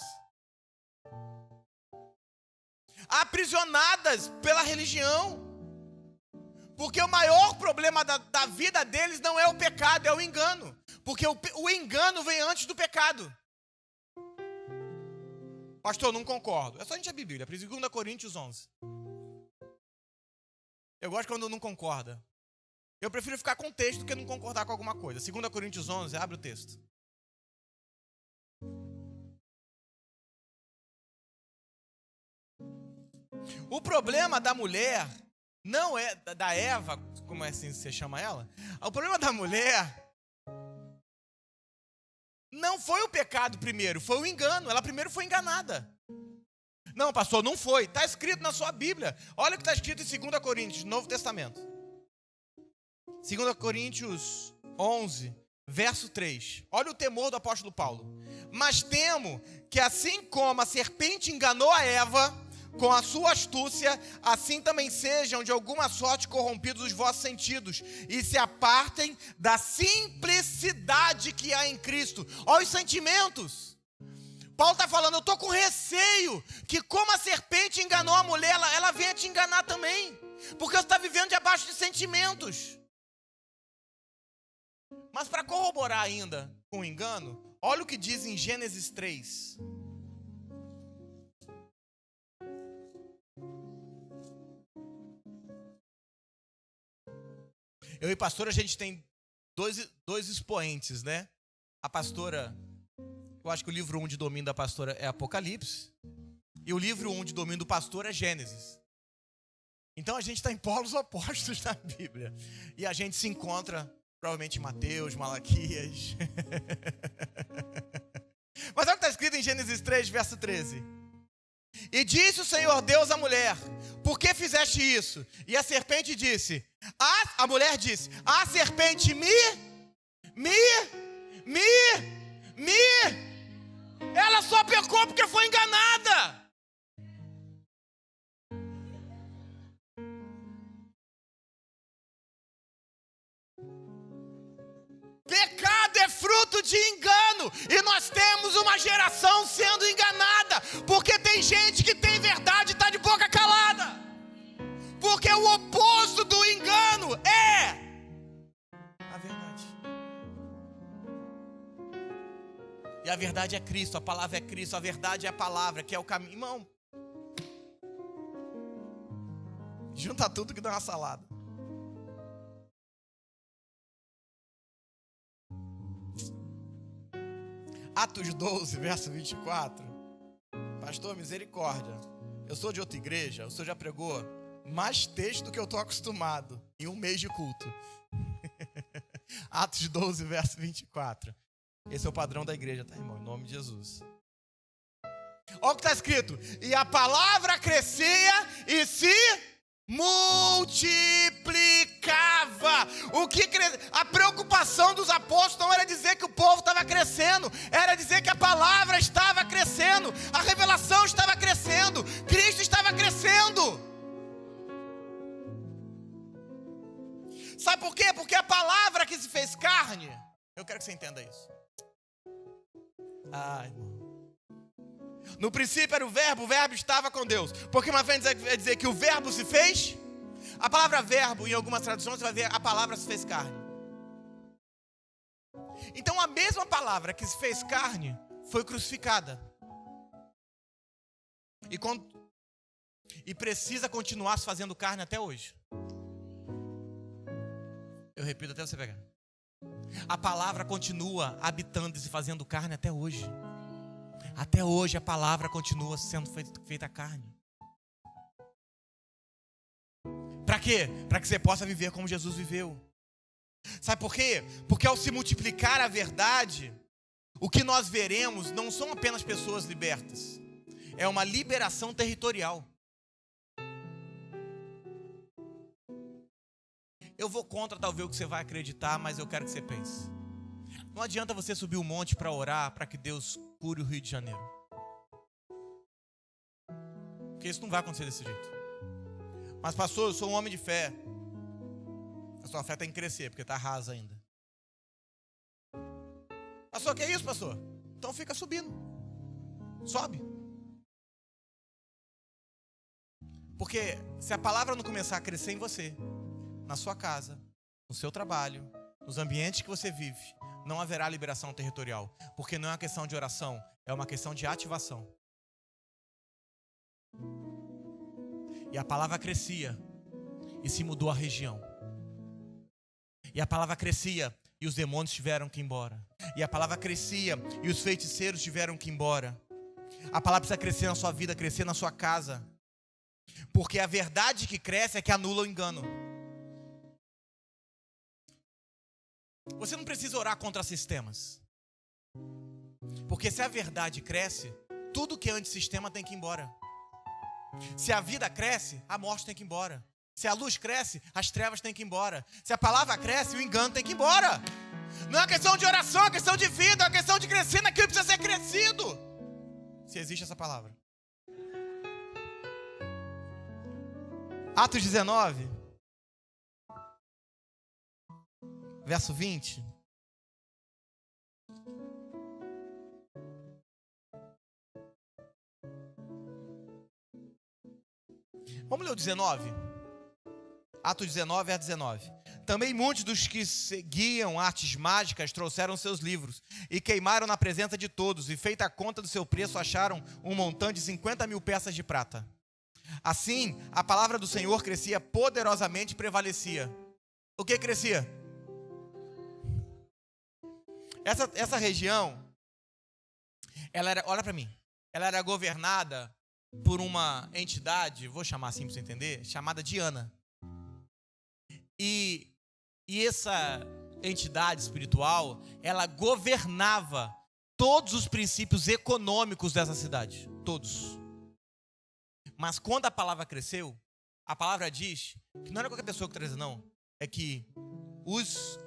aprisionadas pela religião. Porque o maior problema da vida deles não é o pecado, é o engano. Porque o engano vem antes do pecado. Pastor, não concordo. É só a gente abrir a Bíblia, 2 Coríntios 11. Eu gosto quando não concorda. Eu prefiro ficar com o texto do que não concordar com alguma coisa. 2 Coríntios 11, abre o texto. O problema da mulher não é da Eva, como é assim você chama ela? O problema da mulher não foi o pecado primeiro, foi o engano. Ela primeiro foi enganada. Não, pastor, não foi. Está escrito na sua Bíblia. Olha o que está escrito em 2 Coríntios, Novo Testamento. 2 Coríntios 11, verso 3. Olha o temor do apóstolo Paulo. Mas temo que assim como a serpente enganou a Eva com a sua astúcia, assim também sejam de alguma sorte corrompidos os vossos sentidos e se apartem da simplicidade que há em Cristo. Olha os sentimentos. Paulo está falando, eu estou com receio que como a serpente enganou a mulher, ela venha te enganar também. Porque você está vivendo debaixo de sentimentos. Mas para corroborar ainda com o engano, olha o que diz em Gênesis 3. Eu e a pastora, a gente tem dois expoentes, né? A pastora, eu acho que o livro 1 de domínio da pastora é Apocalipse. E o livro 1 de domínio do pastor é Gênesis. Então a gente está em polos opostos na Bíblia. E a gente se encontra, provavelmente, em Mateus, Malaquias. Mas olha o que está escrito em Gênesis 3, verso 13. E disse o Senhor Deus à mulher: por que fizeste isso? E a serpente disse, a mulher disse, a serpente ela só pecou porque foi enganada. Pecado é fruto de engano. E nós temos uma geração sendo enganada. Porque tem gente que tem verdade e está de boca Porque o oposto do engano é a verdade. E a verdade é Cristo, a palavra é Cristo, a verdade é a palavra, que é o caminho. Irmão, junta tudo que dá uma salada. Atos 12, verso 24. Pastor, misericórdia. Eu sou de outra igreja, o senhor já pregou mais texto do que eu estou acostumado em um mês de culto. Atos 12, verso 24. Esse é o padrão da igreja, tá, irmão? Em nome de Jesus. Olha o que está escrito. E a palavra crescia e se multiplicava. A preocupação dos apóstolos não era dizer que o povo estava crescendo, era dizer que a palavra estava crescendo, a revelação estava crescendo, Cristo estava crescendo. Sabe por quê? Porque a palavra que se fez carne, eu quero que você entenda isso. Ai, irmão. No princípio era o verbo estava com Deus. Porque uma vez vai dizer que o verbo se fez. A palavra verbo, em algumas traduções, você vai ver a palavra se fez carne. Então a mesma palavra que se fez carne foi crucificada. E precisa continuar se fazendo carne até hoje. Eu repito até você pegar. A palavra continua habitando e se fazendo carne até hoje. Até hoje a palavra continua sendo feita carne. Para quê? Para que você possa viver como Jesus viveu. Sabe por quê? Porque ao se multiplicar a verdade, o que nós veremos não são apenas pessoas libertas. É uma liberação territorial. Eu vou contra talvez o que você vai acreditar, mas eu quero que você pense. Não adianta você subir o monte para orar para que Deus cure o Rio de Janeiro. Porque isso não vai acontecer desse jeito. Mas pastor, eu sou um homem de fé. A sua fé tem que crescer, porque está rasa ainda. Pastor, que é isso, pastor? Então fica subindo. Sobe. Porque se a palavra não começar a crescer em você, na sua casa, no seu trabalho, nos ambientes que você vive, não haverá liberação territorial. Porque não é uma questão de oração, é uma questão de ativação. E a palavra crescia e se mudou a região. E a palavra crescia e os demônios tiveram que ir embora. E a palavra crescia e os feiticeiros tiveram que ir embora. A palavra precisa crescer na sua vida, crescer na sua casa. Porque a verdade que cresce é que anula o engano. Você não precisa orar contra sistemas. Porque se a verdade cresce, tudo que é antissistema tem que ir embora. Se a vida cresce, a morte tem que ir embora. Se a luz cresce, as trevas têm que ir embora. Se a palavra cresce, o engano tem que ir embora. Não é uma questão de oração, é uma questão de vida, é uma questão de crescer naquilo que precisa ser crescido. Se existe essa palavra. Atos 19, verso 20. Vamos ler o 19? Atos 19, verso 19. Também muitos dos que seguiam artes mágicas trouxeram seus livros e queimaram na presença de todos, e feita a conta do seu preço, acharam um montante de 50.000 peças de prata. Assim, a palavra do Senhor crescia poderosamente e prevalecia. O que crescia? Essa região, ela era, olha para mim, ela era governada por uma entidade, vou chamar assim para você entender, chamada Diana. E essa entidade espiritual, ela governava todos os princípios econômicos dessa cidade, todos. Mas quando a palavra cresceu, a palavra diz que não era qualquer pessoa que trazia, não. É que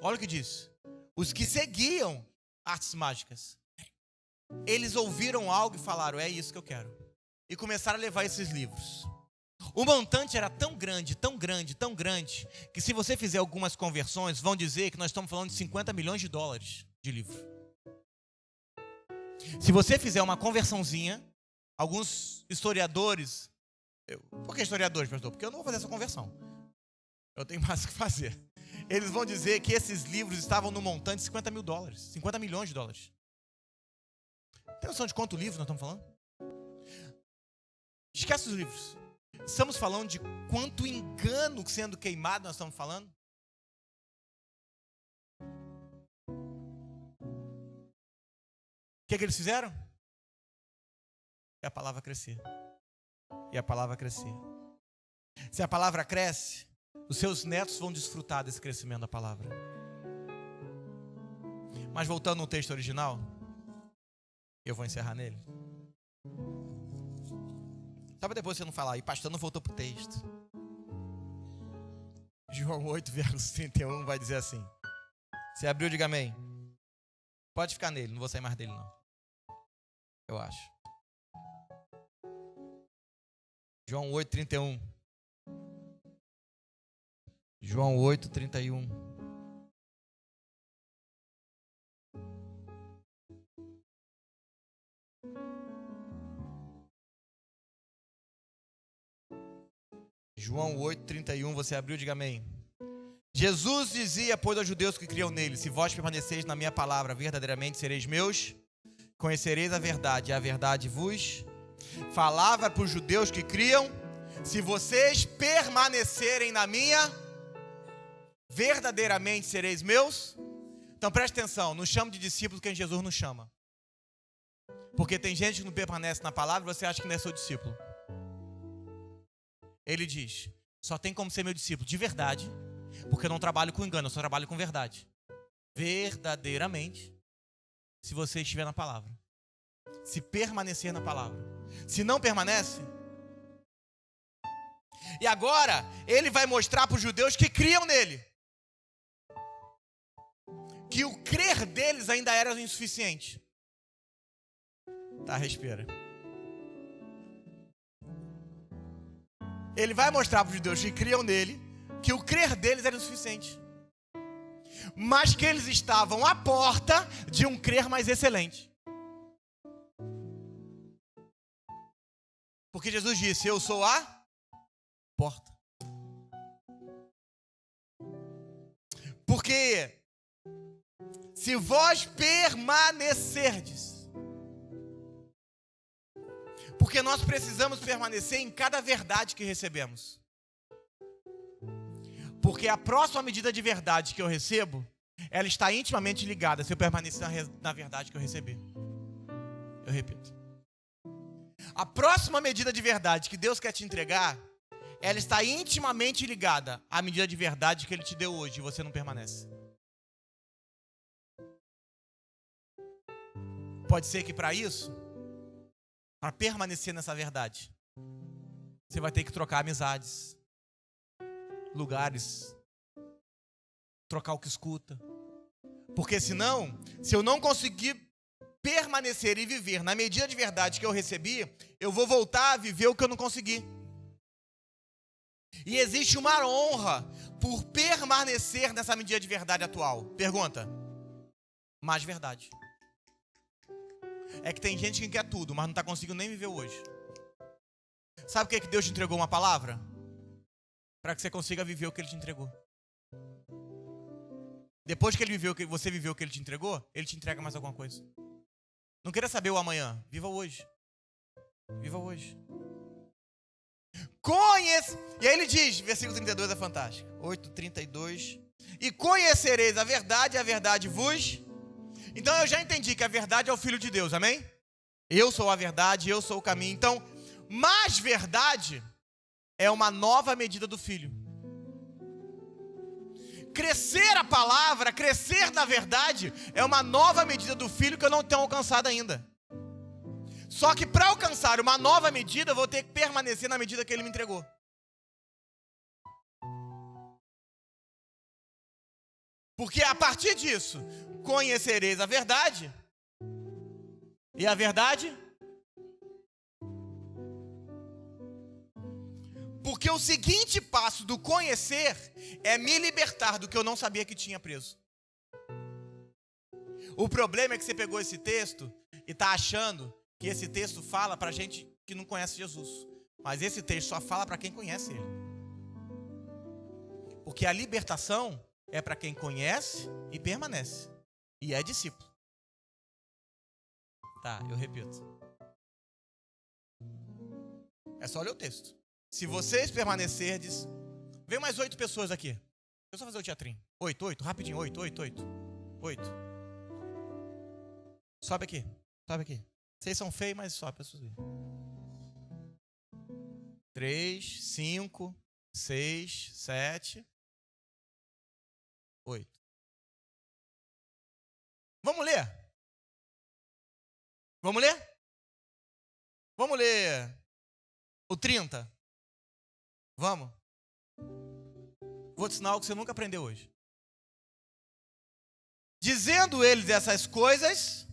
olha o que diz, os que seguiam artes mágicas, eles ouviram algo e falaram, é isso que eu quero. E começaram a levar esses livros. O montante era tão grande, tão grande, tão grande, que se você fizer algumas conversões, vão dizer que nós estamos falando de 50 milhões de dólares de livro. Se você fizer uma conversãozinha, alguns historiadores Por que historiadores, pastor? Porque eu não vou fazer essa conversão. Eu tenho mais o que fazer. Eles vão dizer que esses livros estavam no montante de 50 mil dólares. 50 milhões de dólares. Tem noção de quanto livro nós estamos falando? Esquece os livros. Estamos falando de quanto engano sendo queimado nós estamos falando. O que eles fizeram? É a palavra crescer. E a palavra crescer. Se a palavra cresce, os seus netos vão desfrutar desse crescimento da palavra. Mas voltando no texto original, eu vou encerrar nele. Só para depois você não falar, e pastor não voltou para o texto. João 8, verso 31 vai dizer assim. Você abriu, diga amém. Pode ficar nele, não vou sair mais dele não. Eu acho. João 8, 31. João 8, 31. João 8, 31, você abriu, diga amém. Jesus dizia, pois, aos judeus que criam nele: se vós permaneceis na minha palavra, verdadeiramente sereis meus, conhecereis a verdade, e a verdade vos. Falava para os judeus que criam: se vocês permanecerem na minha, verdadeiramente sereis meus. Então preste atenção, não chame de discípulo quem Jesus não chama. Porque tem gente que não permanece na palavra e você acha que não é seu discípulo. Ele diz: só tem como ser meu discípulo de verdade, porque eu não trabalho com engano, eu só trabalho com verdade. Verdadeiramente, se você estiver na palavra, se permanecer na palavra. Se não permanece, e agora ele vai mostrar para os judeus que criam nele que o crer deles ainda era insuficiente. Tá, respira. Ele vai mostrar para os judeus que criam nele que o crer deles era insuficiente, mas que eles estavam à porta de um crer mais excelente. Porque Jesus disse: eu sou a porta. Porque se vós permanecerdes, porque nós precisamos permanecer em cada verdade que recebemos. Porque a próxima medida de verdade que eu recebo, ela está intimamente ligada se eu permanecer na verdade que eu recebi. Eu repito. A próxima medida de verdade que Deus quer te entregar, ela está intimamente ligada à medida de verdade que Ele te deu hoje e você não permanece. Pode ser que para isso, para permanecer nessa verdade, você vai ter que trocar amizades, lugares, trocar o que escuta. Porque senão, se eu não conseguir permanecer e viver na medida de verdade que eu recebi, eu vou voltar a viver o que eu não consegui. E existe uma honra por permanecer nessa medida de verdade atual. Pergunta: mais verdade. É que tem gente que quer tudo, mas não está conseguindo nem viver hoje. Sabe por que Deus te entregou uma palavra? Para que você consiga viver o que Ele te entregou. Depois que você viveu o que Ele te entregou, Ele te entrega mais alguma coisa. Não queira saber o amanhã. Viva hoje. Viva hoje. E aí ele diz, versículo 32 é fantástico. 8:32. E conhecereis a verdade vos. Então eu já entendi que a verdade é o Filho de Deus, amém? Eu sou a verdade, eu sou o caminho. Então, mais verdade é uma nova medida do Filho. Crescer a palavra, crescer na verdade, é uma nova medida do Filho que eu não tenho alcançado ainda. Só que para alcançar uma nova medida, eu vou ter que permanecer na medida que Ele me entregou. Porque a partir disso, conhecereis a verdade. E a verdade? Porque o seguinte passo do conhecer é me libertar do que eu não sabia que tinha preso. O problema é que você pegou esse texto e está achando que esse texto fala para gente que não conhece Jesus. Mas esse texto só fala para quem conhece ele. Porque a libertação é para quem conhece e permanece. E é discípulo. Tá, eu repito. É só ler o texto. Se vocês permanecerdes... Vem mais 8 pessoas aqui. Deixa eu só fazer o teatrinho. 8, rapidinho. 8. 8. Sobe aqui. Vocês são feios, mas sobe. 3, 5, 6, 7, 8. Vamos ler? Vamos ler o 30? Vamos? Vou te ensinar algo que você nunca aprendeu hoje. Dizendo eles essas coisas,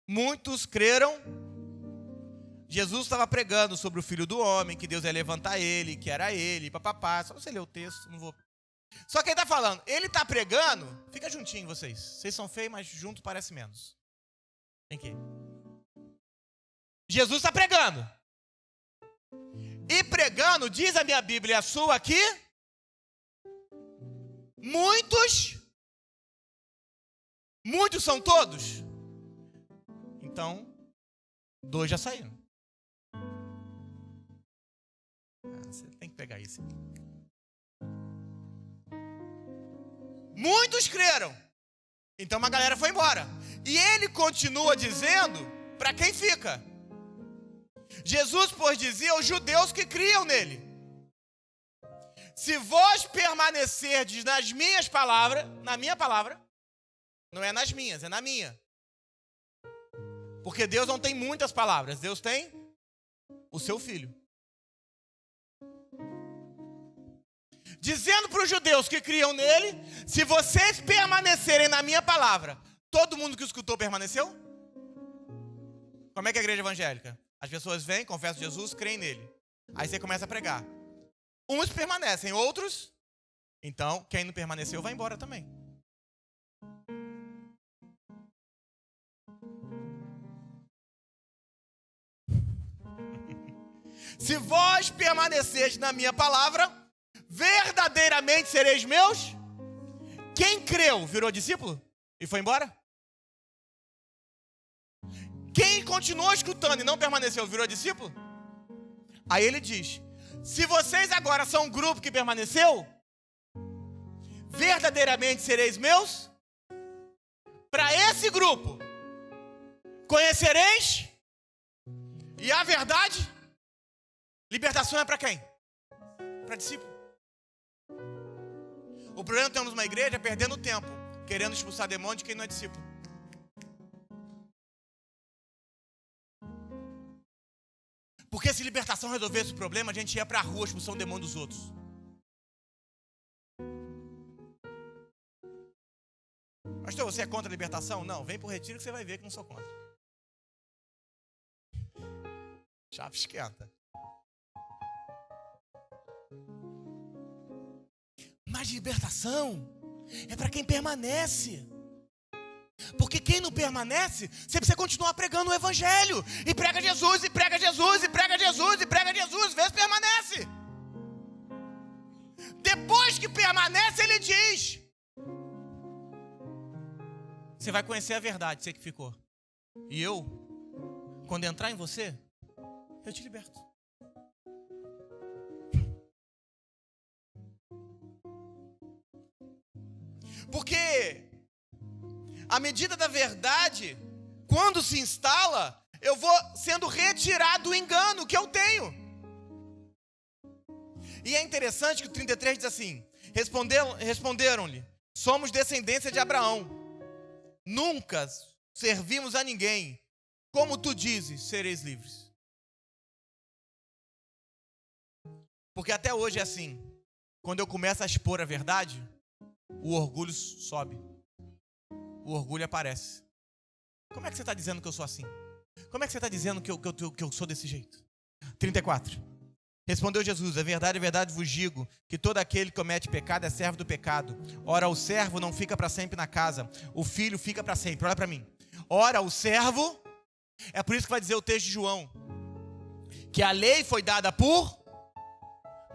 muitos creram. Jesus estava pregando sobre o Filho do Homem, que Deus ia levantar ele, que era ele, papapá. Só você ler o texto, não vou... Só que ele está falando, ele está pregando, fica juntinho vocês. Vocês são feios, mas junto parece menos. Vem aqui. Jesus está pregando. E pregando, diz a minha Bíblia e a sua aqui, muitos são todos? Então, 2 já saíram. Você tem que pegar isso aqui. Muitos creram. Então uma galera foi embora. E ele continua dizendo para quem fica. Jesus, pois, dizia aos judeus que criam nele: se vós permanecerdes nas minhas palavras, na minha palavra, não é nas minhas, é na minha. Porque Deus não tem muitas palavras, Deus tem o seu Filho. Dizendo para os judeus que criam nele: se vocês permanecerem na minha palavra. Todo mundo que escutou permaneceu? Como é que é a igreja evangélica? As pessoas vêm, confessam Jesus, creem nele. Aí você começa a pregar. Uns permanecem, outros... Então, quem não permaneceu vai embora também. Se vós permanecerdes na minha palavra, verdadeiramente sereis meus. Quem creu virou discípulo e foi embora? Quem continuou escutando e não permaneceu virou discípulo? Aí ele diz: se vocês agora são um grupo que permaneceu, verdadeiramente sereis meus. Para esse grupo conhecereis, e a verdade. Libertação é para quem? Para discípulo. O problema é que temos uma igreja perdendo tempo, querendo expulsar demônio de quem não é discípulo. Porque se libertação resolvesse o problema, a gente ia para a rua expulsar o demônio dos outros. Pastor, você é contra a libertação? Não, vem para o retiro que você vai ver que não sou contra. Chave esquenta. Mas libertação é para quem permanece. Porque quem não permanece, você precisa continuar pregando o evangelho. E prega Jesus, e prega Jesus, e prega Jesus, e prega Jesus. Vê se permanece. Depois que permanece, ele diz: você vai conhecer a verdade, você que ficou. E eu, quando entrar em você, eu te liberto. Porque a medida da verdade, quando se instala, eu vou sendo retirado do engano que eu tenho. E é interessante que o 33 diz assim: responderam-lhe: somos descendência de Abraão, nunca servimos a ninguém. Como tu dizes, sereis livres. Porque até hoje é assim: quando eu começo a expor a verdade, o orgulho sobe. O orgulho aparece. Como é que você está dizendo que eu sou assim? Como é que você está dizendo que eu sou desse jeito? 34. Respondeu Jesus: é verdade vos digo, que todo aquele que comete pecado é servo do pecado. Ora, o servo não fica para sempre na casa, o filho fica para sempre. Olha para mim. Ora, o servo, é por isso que vai dizer o texto de João: que a lei foi dada por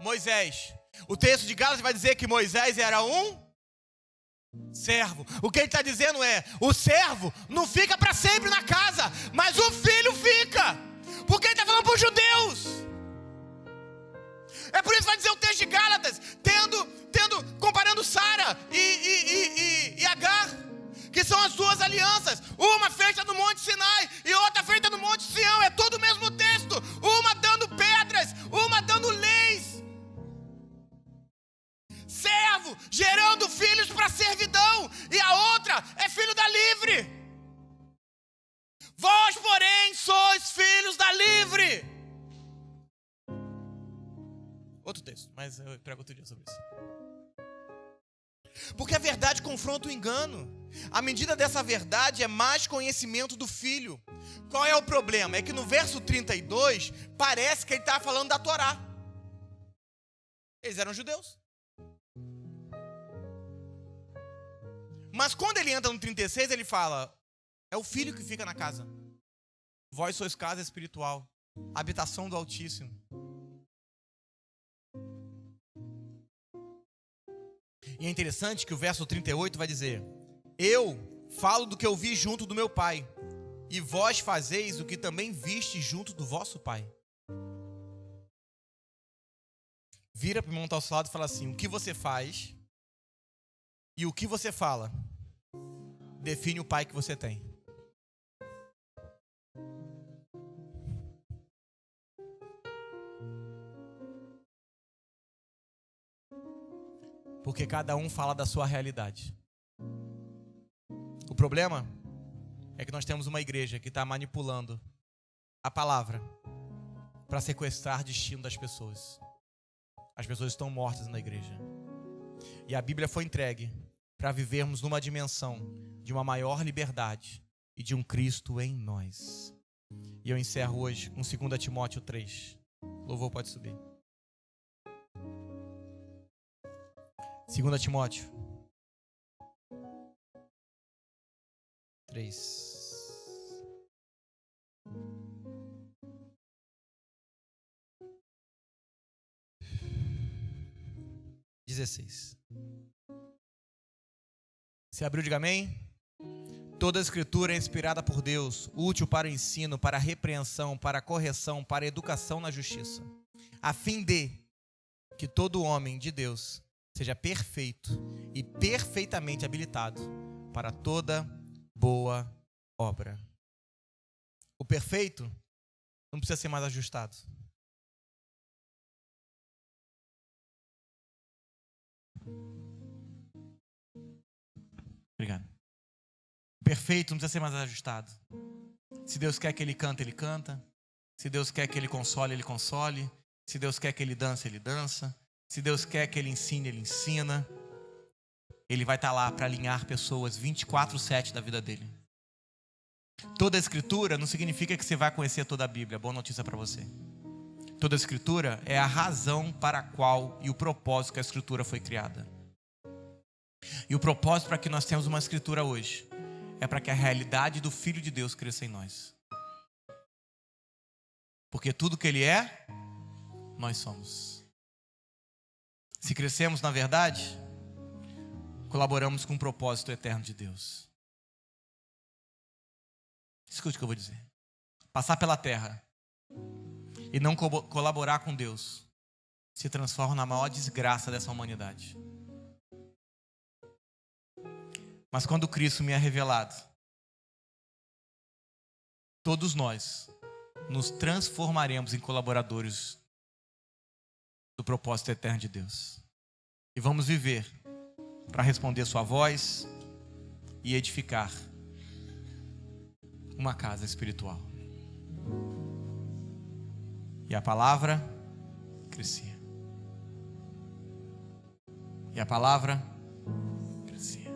Moisés. O texto de Gálatas vai dizer que Moisés era um servo. O que ele está dizendo é: o servo não fica para sempre na casa, mas o filho fica. Porque ele está falando para os judeus. É por isso que vai dizer o texto de Gálatas, comparando Sara e Agar, que são as duas alianças, uma feita no Monte Sinai e outra feita no Monte Sião. É todo o mesmo texto, uma dando pedras, uma dando leis. Servo gerando filhos para servidão, e a outra é filho da livre. Vós, porém, sois filhos da livre. Outro texto, mas eu prego outro dia sobre isso. Porque a verdade confronta o engano. A medida dessa verdade é mais conhecimento do Filho. Qual é o problema? É que no verso 32, parece que ele está falando da Torá. Eles eram judeus. Mas quando ele entra no 36, ele fala: é o Filho que fica na casa. Vós sois casa espiritual, habitação do Altíssimo. E é interessante que o verso 38 vai dizer: eu falo do que eu vi junto do meu pai, e vós fazeis o que também viste junto do vosso pai. Vira para o irmão ao seu lado e fala assim: o que você faz e o que você fala define o pai que você tem. Porque cada um fala da sua realidade. O problema é que nós temos uma igreja que está manipulando a palavra para sequestrar o destino das pessoas. As pessoas estão mortas na igreja. E a Bíblia foi entregue para vivermos numa dimensão de uma maior liberdade e de um Cristo em nós. E eu encerro hoje com 2 Timóteo 3. O louvor pode subir. 2 Timóteo 3. Se abriu, diga amém. Toda a escritura é inspirada por Deus, útil para o ensino, para a repreensão, para a correção, para a educação na justiça, a fim de que todo homem de Deus seja perfeito e perfeitamente habilitado para toda boa obra. O perfeito não precisa ser mais ajustado. Obrigado. O perfeito não precisa ser mais ajustado. Se Deus quer que ele cante, ele canta. Se Deus quer que ele console, ele console. Se Deus quer que ele dance, ele dança. Se Deus quer que ele ensine, ele ensina. Ele vai estar lá para alinhar pessoas 24/7 da vida dele. Toda a escritura não significa que você vai conhecer toda a Bíblia. Boa notícia para você. Toda a escritura é a razão para a qual e o propósito que a escritura foi criada. E o propósito para que nós tenhamos uma escritura hoje é para que a realidade do Filho de Deus cresça em nós. Porque tudo que ele é, nós somos. Se crescemos na verdade, colaboramos com o propósito eterno de Deus. Escute o que eu vou dizer. Passar pela terra e não colaborar com Deus se transforma na maior desgraça dessa humanidade. Mas quando Cristo me é revelado, todos nós nos transformaremos em colaboradores do propósito eterno de Deus. E vamos viver para responder sua voz e edificar uma casa espiritual. E a palavra crescia. E a palavra crescia.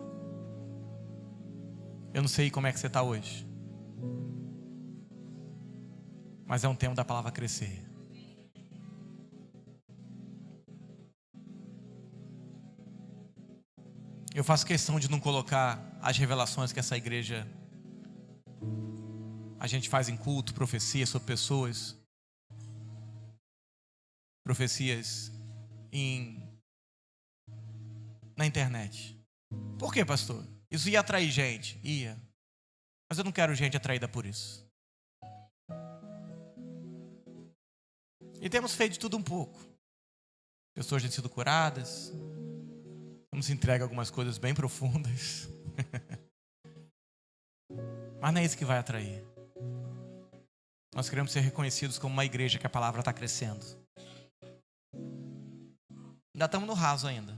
Eu não sei como é que você está hoje, mas é um tempo da palavra crescer. Eu faço questão de não colocar as revelações que essa igreja a gente faz em culto, profecia sobre pessoas, profecias na internet. Por quê, pastor? Isso ia atrair gente? Ia. Mas eu não quero gente atraída por isso. E temos feito de tudo um pouco. Pessoas têm sido curadas. Nos entrega algumas coisas bem profundas. Mas não é isso que vai atrair. Nós queremos ser reconhecidos como uma igreja que a palavra está crescendo. Ainda estamos no raso ainda.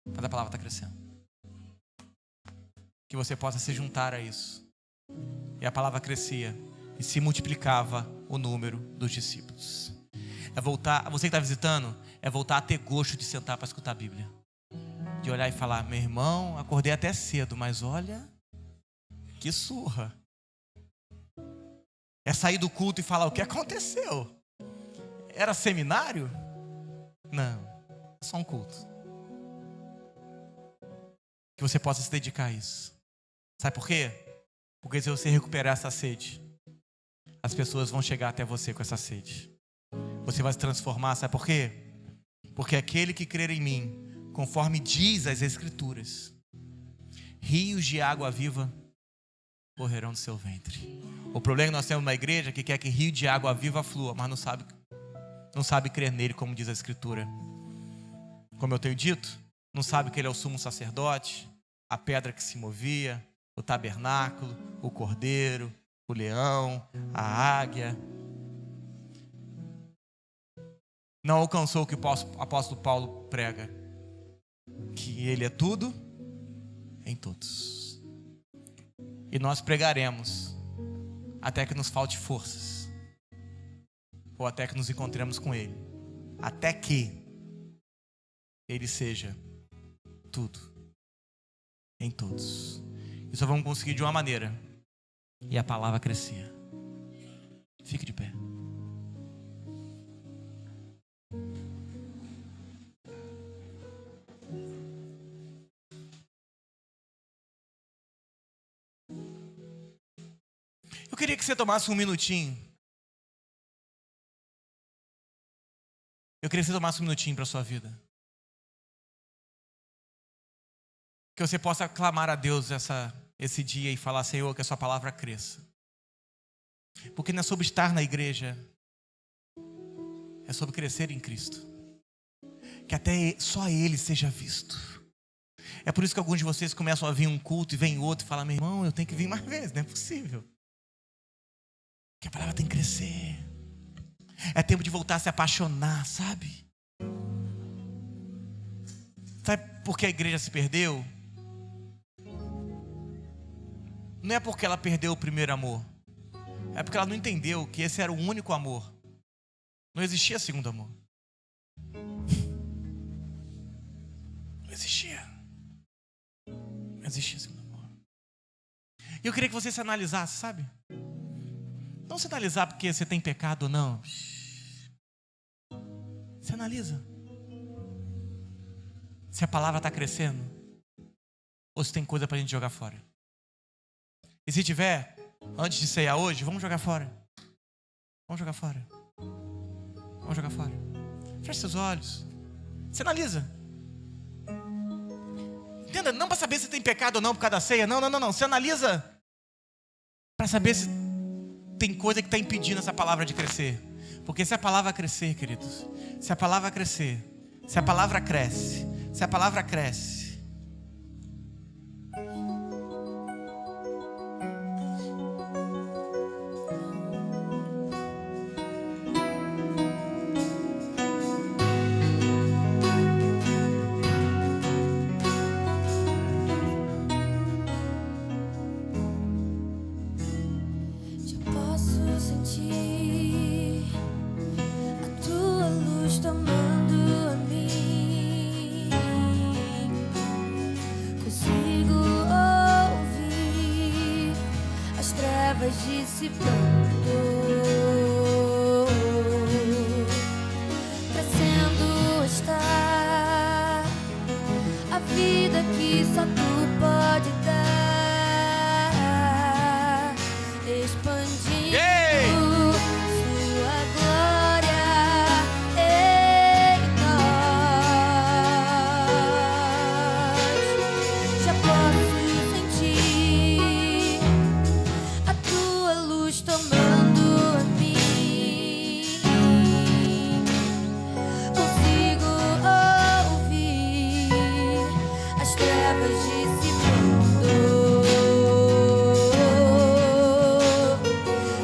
Mas a palavra está crescendo. Que você possa se juntar a isso. E a palavra crescia e se multiplicava o número dos discípulos. É voltar, você que está visitando, é voltar a ter gosto de sentar para escutar a Bíblia. De olhar e falar: meu irmão, acordei até cedo, mas olha, que surra. É sair do culto e falar: o que aconteceu? Era seminário? Não, é só um culto. Que você possa se dedicar a isso. Sabe por quê? Porque se você recuperar essa sede, as pessoas vão chegar até você com essa sede. Você vai se transformar, sabe por quê? Porque aquele que crer em mim, conforme diz as Escrituras, rios de água viva correrão do seu ventre. O problema é que nós temos uma igreja que quer que rio de água viva flua, mas não sabe crer nele, como diz a Escritura. Como eu tenho dito, não sabe que ele é o sumo sacerdote, a pedra que se movia, o tabernáculo, o cordeiro, o leão, a águia. Não alcançou o que o apóstolo Paulo prega, que ele é tudo em todos. E nós pregaremos até que nos falte forças, ou até que nos encontremos com ele, até que ele seja tudo em todos. E só vamos conseguir de uma maneira: e a palavra crescia. Fique de pé. Eu queria que você tomasse um minutinho. Eu queria que você tomasse um minutinho para a sua vida. Que você possa clamar a Deus esse dia e falar: Senhor, que a sua palavra cresça. Porque não é sobre estar na igreja, é sobre crescer em Cristo. Que até só Ele seja visto. É por isso que alguns de vocês começam a vir um culto e vem outro e falam: meu irmão, eu tenho que vir mais vezes, não é possível. Que a palavra tem que crescer. É tempo de voltar a se apaixonar, sabe? Sabe por que a igreja se perdeu? Não é porque ela perdeu o primeiro amor. É porque ela não entendeu que esse era o único amor. Não existia segundo amor. Não existia. Não existia segundo amor. E eu queria que você se analisasse, sabe? Não se analisar porque você tem pecado ou não. Se analisa. Se a palavra está crescendo, ou se tem coisa para a gente jogar fora. E se tiver, antes de ceiar hoje, vamos jogar fora. Vamos jogar fora. Vamos jogar fora. Feche seus olhos. Se analisa. Entenda, não para saber se tem pecado ou não por causa da ceia. Não. Se analisa para saber se tem coisa que está impedindo essa palavra de crescer. Porque se a palavra crescer, queridos, se a palavra crescer, se a palavra cresce, se a palavra cresce, Expandindo sua glória. as trevas dissipando.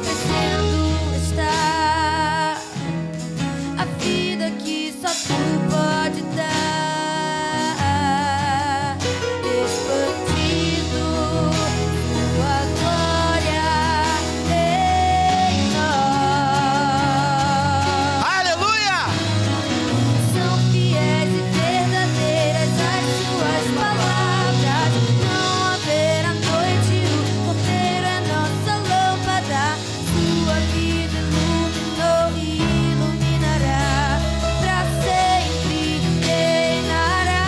Vencendo está a vida que só tu pode dar, expandindo tua glória em nós. Aleluia! São fiéis e verdadeiras as suas palavras. Não haverá noite, o cordeiro é nossa lâmpada. Sua vida iluminou e iluminará, pra sempre reinará.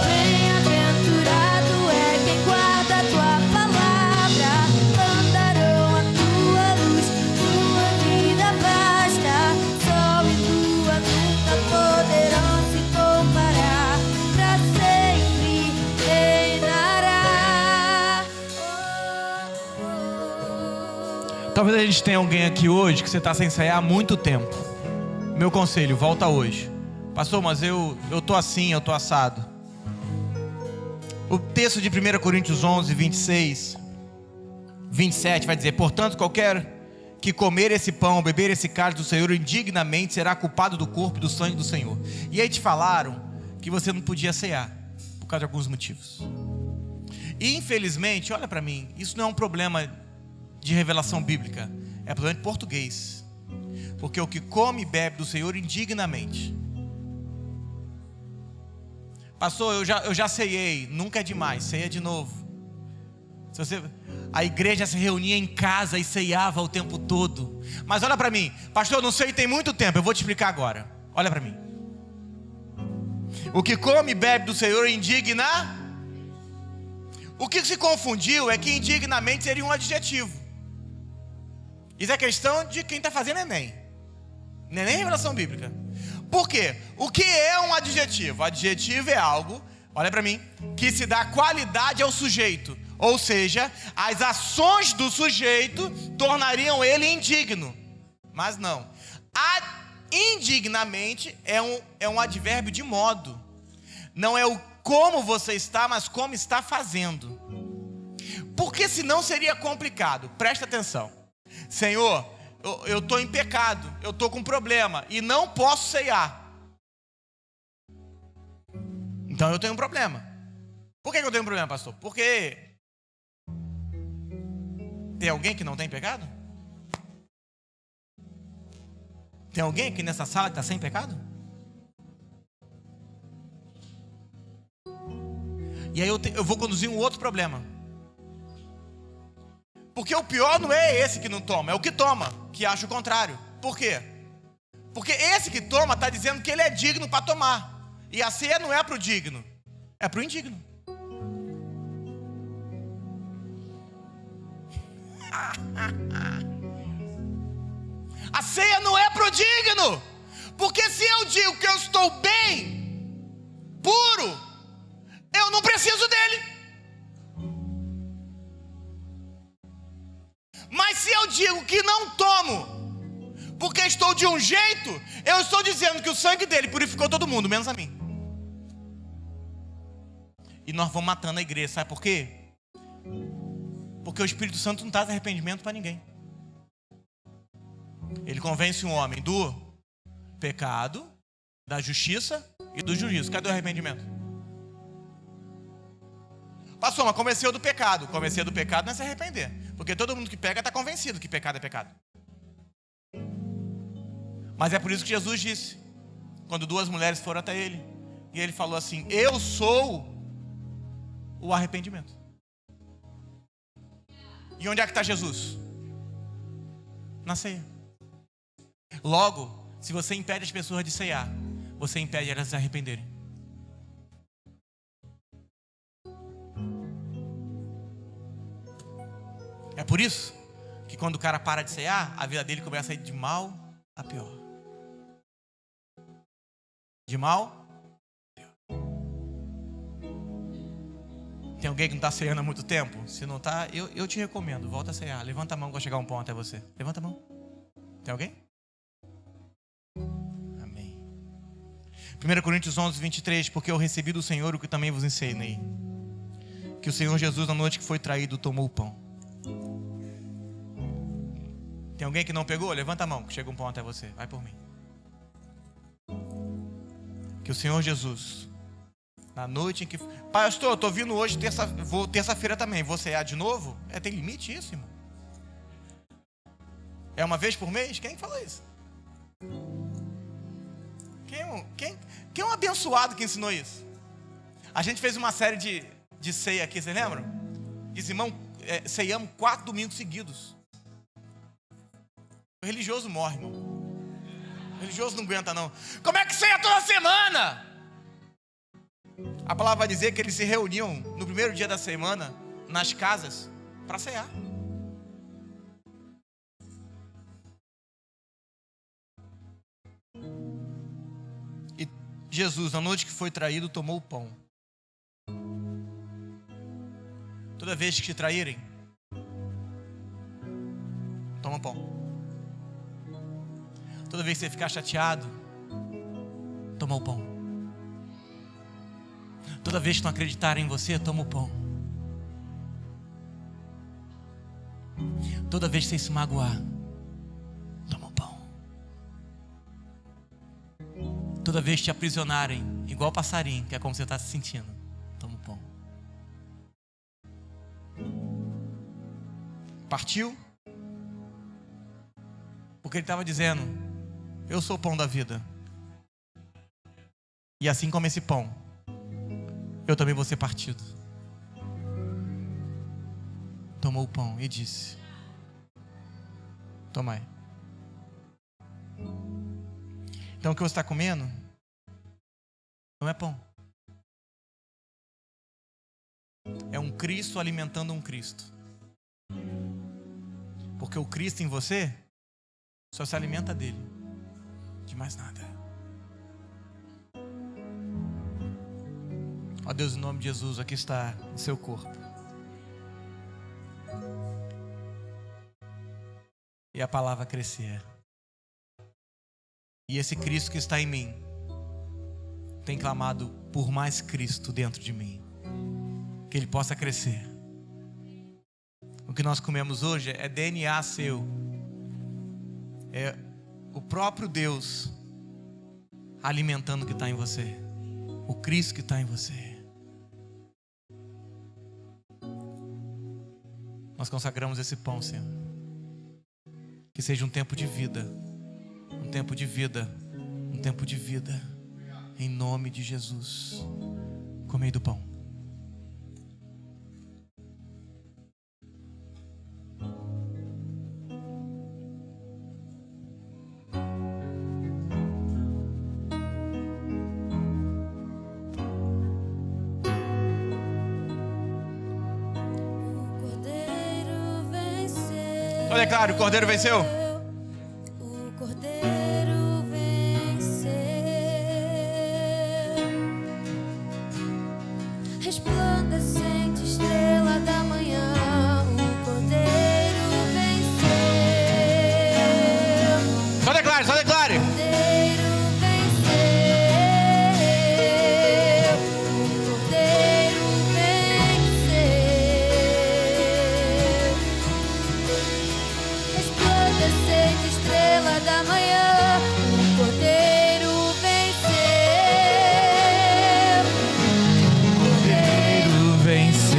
Bem-aventurado é quem guarda a tua palavra. Andarão a tua luz, tua vida basta. Sol e lua nunca poderão se comparar, pra sempre reinará. Talvez a gente tenha alguém aqui hoje que você está sem ensaiar há muito tempo. Meu conselho, volta hoje. Pastor, mas eu tô assim, eu tô assado. O texto de 1 Coríntios 11, 26, 27 vai dizer: portanto, qualquer que comer esse pão, beber esse cálice do Senhor indignamente, será culpado do corpo e do sangue do Senhor. E aí te falaram que você não podia cear, por causa de alguns motivos. E infelizmente, olha para mim, isso não é um problema de revelação bíblica, é problema de português. Porque o que come e bebe do Senhor indignamente. Pastor, eu já ceiei, nunca é demais, ceia de novo. A igreja se reunia em casa e ceiava o tempo todo. Mas olha para mim, pastor, eu não sei, tem muito tempo, eu vou te explicar agora. Olha para mim. O que come e bebe do Senhor indigna. O que se confundiu é que indignamente seria um adjetivo. Isso é questão de quem está fazendo Enem. Não é nem revelação bíblica. Por quê? O que é um adjetivo? Adjetivo é algo, olha para mim, que se dá qualidade ao sujeito. Ou seja, as ações do sujeito tornariam ele indigno. Mas não. Indignamente é um advérbio de modo. Não é o como você está, mas como está fazendo. Porque senão seria complicado. Presta atenção. Senhor, eu estou em pecado, eu estou com problema e não posso ceiar. Então eu tenho um problema. Por que eu tenho um problema, pastor? Porque tem alguém que não tem pecado? Tem alguém aqui nessa sala que está sem pecado? E aí eu vou conduzir um outro problema. Porque o pior não é esse que não toma, é o que toma, que acha o contrário. Por quê? Porque esse que toma está dizendo que ele é digno para tomar. E a ceia não é para o digno, é para o indigno. A ceia não é para o digno. Porque se eu digo que eu estou bem, puro, eu não preciso dele. Mas se eu digo que não tomo, porque estou de um jeito, eu estou dizendo que o sangue dele purificou todo mundo, menos a mim. E nós vamos matando a igreja, sabe por quê? Porque o Espírito Santo não traz arrependimento para ninguém. Ele convence um homem do pecado, da justiça e do juízo. Cadê o arrependimento? Pastor, mas convenceu do pecado. Convencer do pecado não é se arrepender. Porque todo mundo que pega está convencido que pecado é pecado. Mas é por isso que Jesus disse, quando duas mulheres foram até ele, e ele falou assim: eu sou o arrependimento. E onde é que está Jesus? Na ceia. Logo, se você impede as pessoas de ceiar, você impede elas de se arrependerem. É por isso que quando o cara para de ceiar, a vida dele começa a ir de mal a pior. De mal a pior. Tem alguém que não está ceando há muito tempo? Se não está, eu te recomendo, volta a cear. Levanta a mão que vai chegar um pão até você. Levanta a mão. Tem alguém? Amém. 1 Coríntios 11, 23, porque eu recebi do Senhor o que também vos ensinei, que o Senhor Jesus, na noite que foi traído, tomou o pão. Tem alguém que não pegou? Levanta a mão, que chega um pão até você. Vai por mim. Que o Senhor Jesus, na noite em que... Pastor, eu estou vindo hoje, vou terça-feira também. Vou cear de novo? Tem limite isso, irmão? É uma vez por mês? Quem falou isso? Quem é um abençoado que ensinou isso? A gente fez uma série de ceia aqui, vocês lembram? Diz, irmão, ceiamos 4 domingos seguidos. O religioso morre, irmão. O religioso não aguenta, não. Como é que ceia toda semana? A palavra vai dizer que eles se reuniam no primeiro dia da semana, nas casas, para cear. E Jesus, na noite que foi traído, tomou o pão. Toda vez que te traírem, toma o pão. Toda vez que você ficar chateado, toma o pão. Toda vez que não acreditarem em você, toma o pão. Toda vez que você se magoar, toma o pão. Toda vez que te aprisionarem, igual passarinho, que é como você está se sentindo, toma o pão. Partiu? Porque ele estava dizendo: eu sou o pão da vida. E assim como esse pão, eu também vou ser partido. Tomou o pão e disse: tomai. Então o que você está comendo não é pão. É um Cristo alimentando um Cristo. Porque o Cristo em você só se alimenta dele, de mais nada. Ó Deus, em nome de Jesus, aqui está o seu corpo. E a palavra crescer. E esse Cristo que está em mim tem clamado por mais Cristo dentro de mim, que ele possa crescer. O que nós comemos hoje é DNA seu. É o próprio Deus alimentando o que está em você, o Cristo que está em você. Nós consagramos esse pão, Senhor. Que seja um tempo de vida, um tempo de vida, um tempo de vida, em nome de Jesus. Comei do pão. Olha, claro, o Cordeiro venceu. O Cordeiro venceu. Resplandecente estrela da manhã, o Cordeiro venceu. Só declare, só declare. O Cordeiro venceu. O Cordeiro venceu. Resplandecente estrela da manhã, o Cordeiro venceu. O Cordeiro venceu.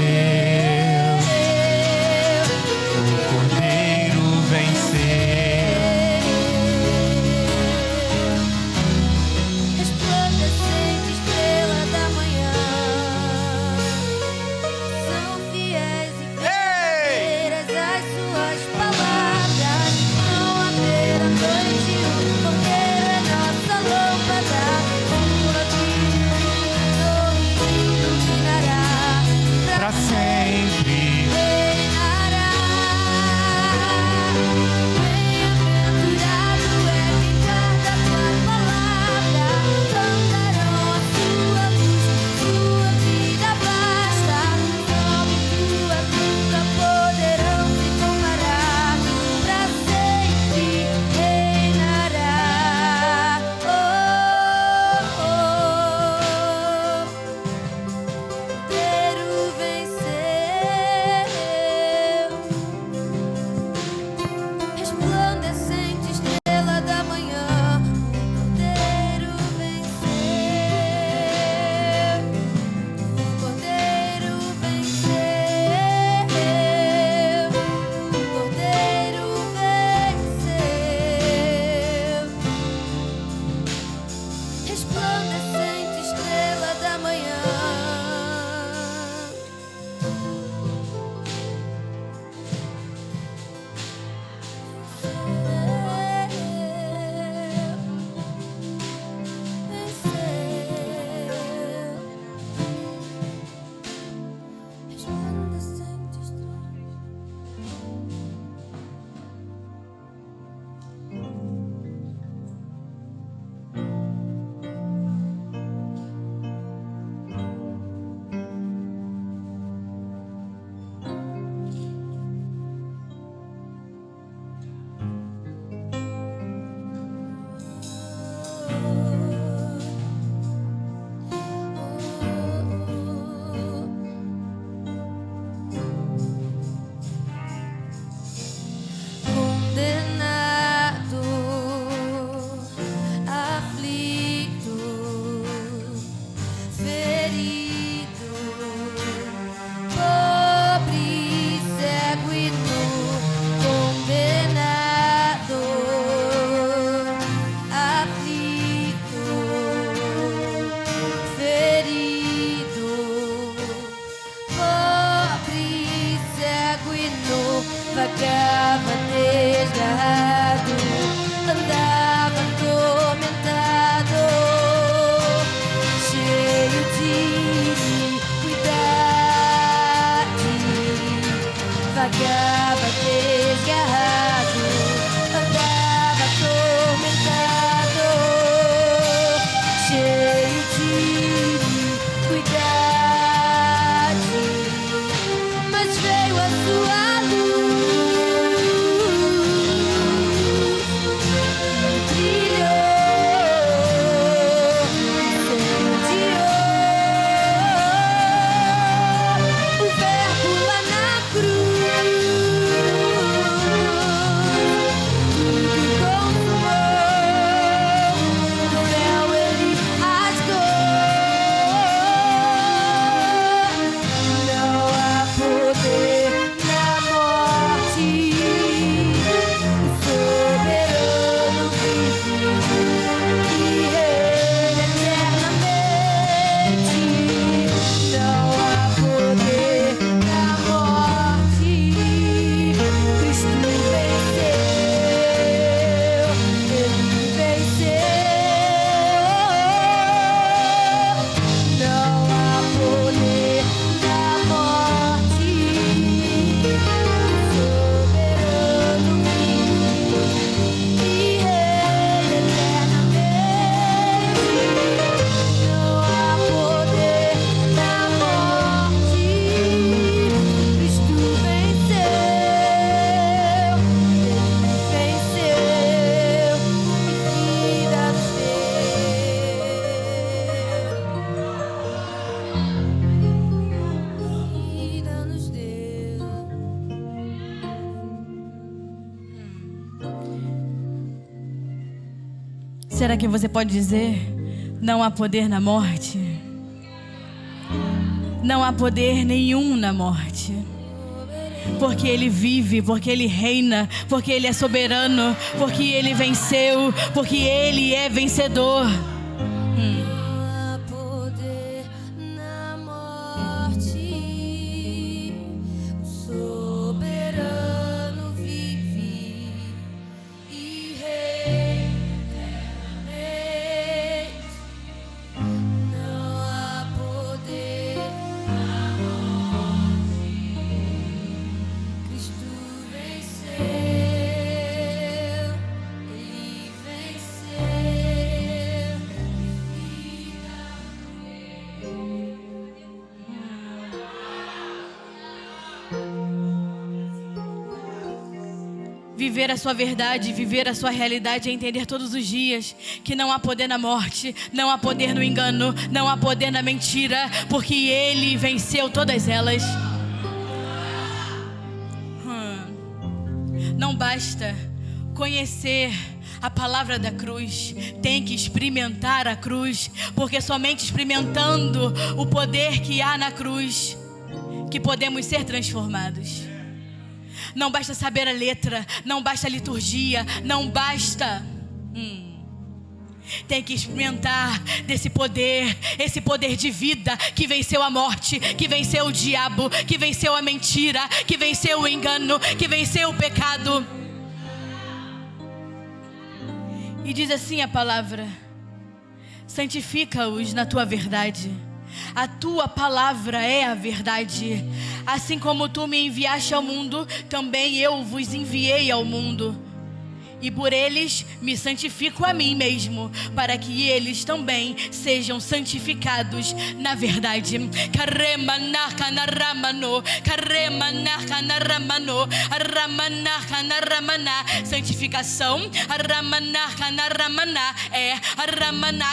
O Cordeiro venceu. Resplandecente estrela da manhã, são fiéis e verdadeiras as suas palavras. Não haverá noite, o Cordeiro é nossa lâmpada. Sua vida iluminará Pra sempre. reinará. Bem-aventurado é quem guarda tua palavra. Cantarão a sua luz, sua vida basta. Sobre tua nunca poderão se comparar. Pra sempre reinará. Oh, oh, oh. será que você pode dizer? Não há poder na morte. Não há poder nenhum na morte. Porque Ele vive, porque Ele reina, porque Ele é soberano, porque Ele venceu, porque Ele é vencedor. Não há poder na morte. O soberano vive e reina eternamente. Não há poder na morte. Cristo venceu, Ele venceu. Viver a sua verdade, viver a sua realidade é entender todos os dias que não há poder na morte, não há poder no engano, não há poder na mentira, porque Ele venceu todas elas. Não basta conhecer a palavra da cruz, tem que experimentar a cruz, porque somente experimentando o poder que há na cruz que podemos ser transformados. Não basta saber a letra, não basta a liturgia, não basta. Tem que experimentar desse poder, esse poder de vida que venceu a morte, que venceu o diabo, que venceu a mentira, que venceu o engano, que venceu o pecado. E diz assim a palavra: santifica-os na tua verdade. A tua palavra é a verdade. Assim como tu me enviaste ao mundo, também eu vos enviei ao mundo. E por eles me santifico a mim mesmo, para que eles também sejam santificados na verdade. Santificação é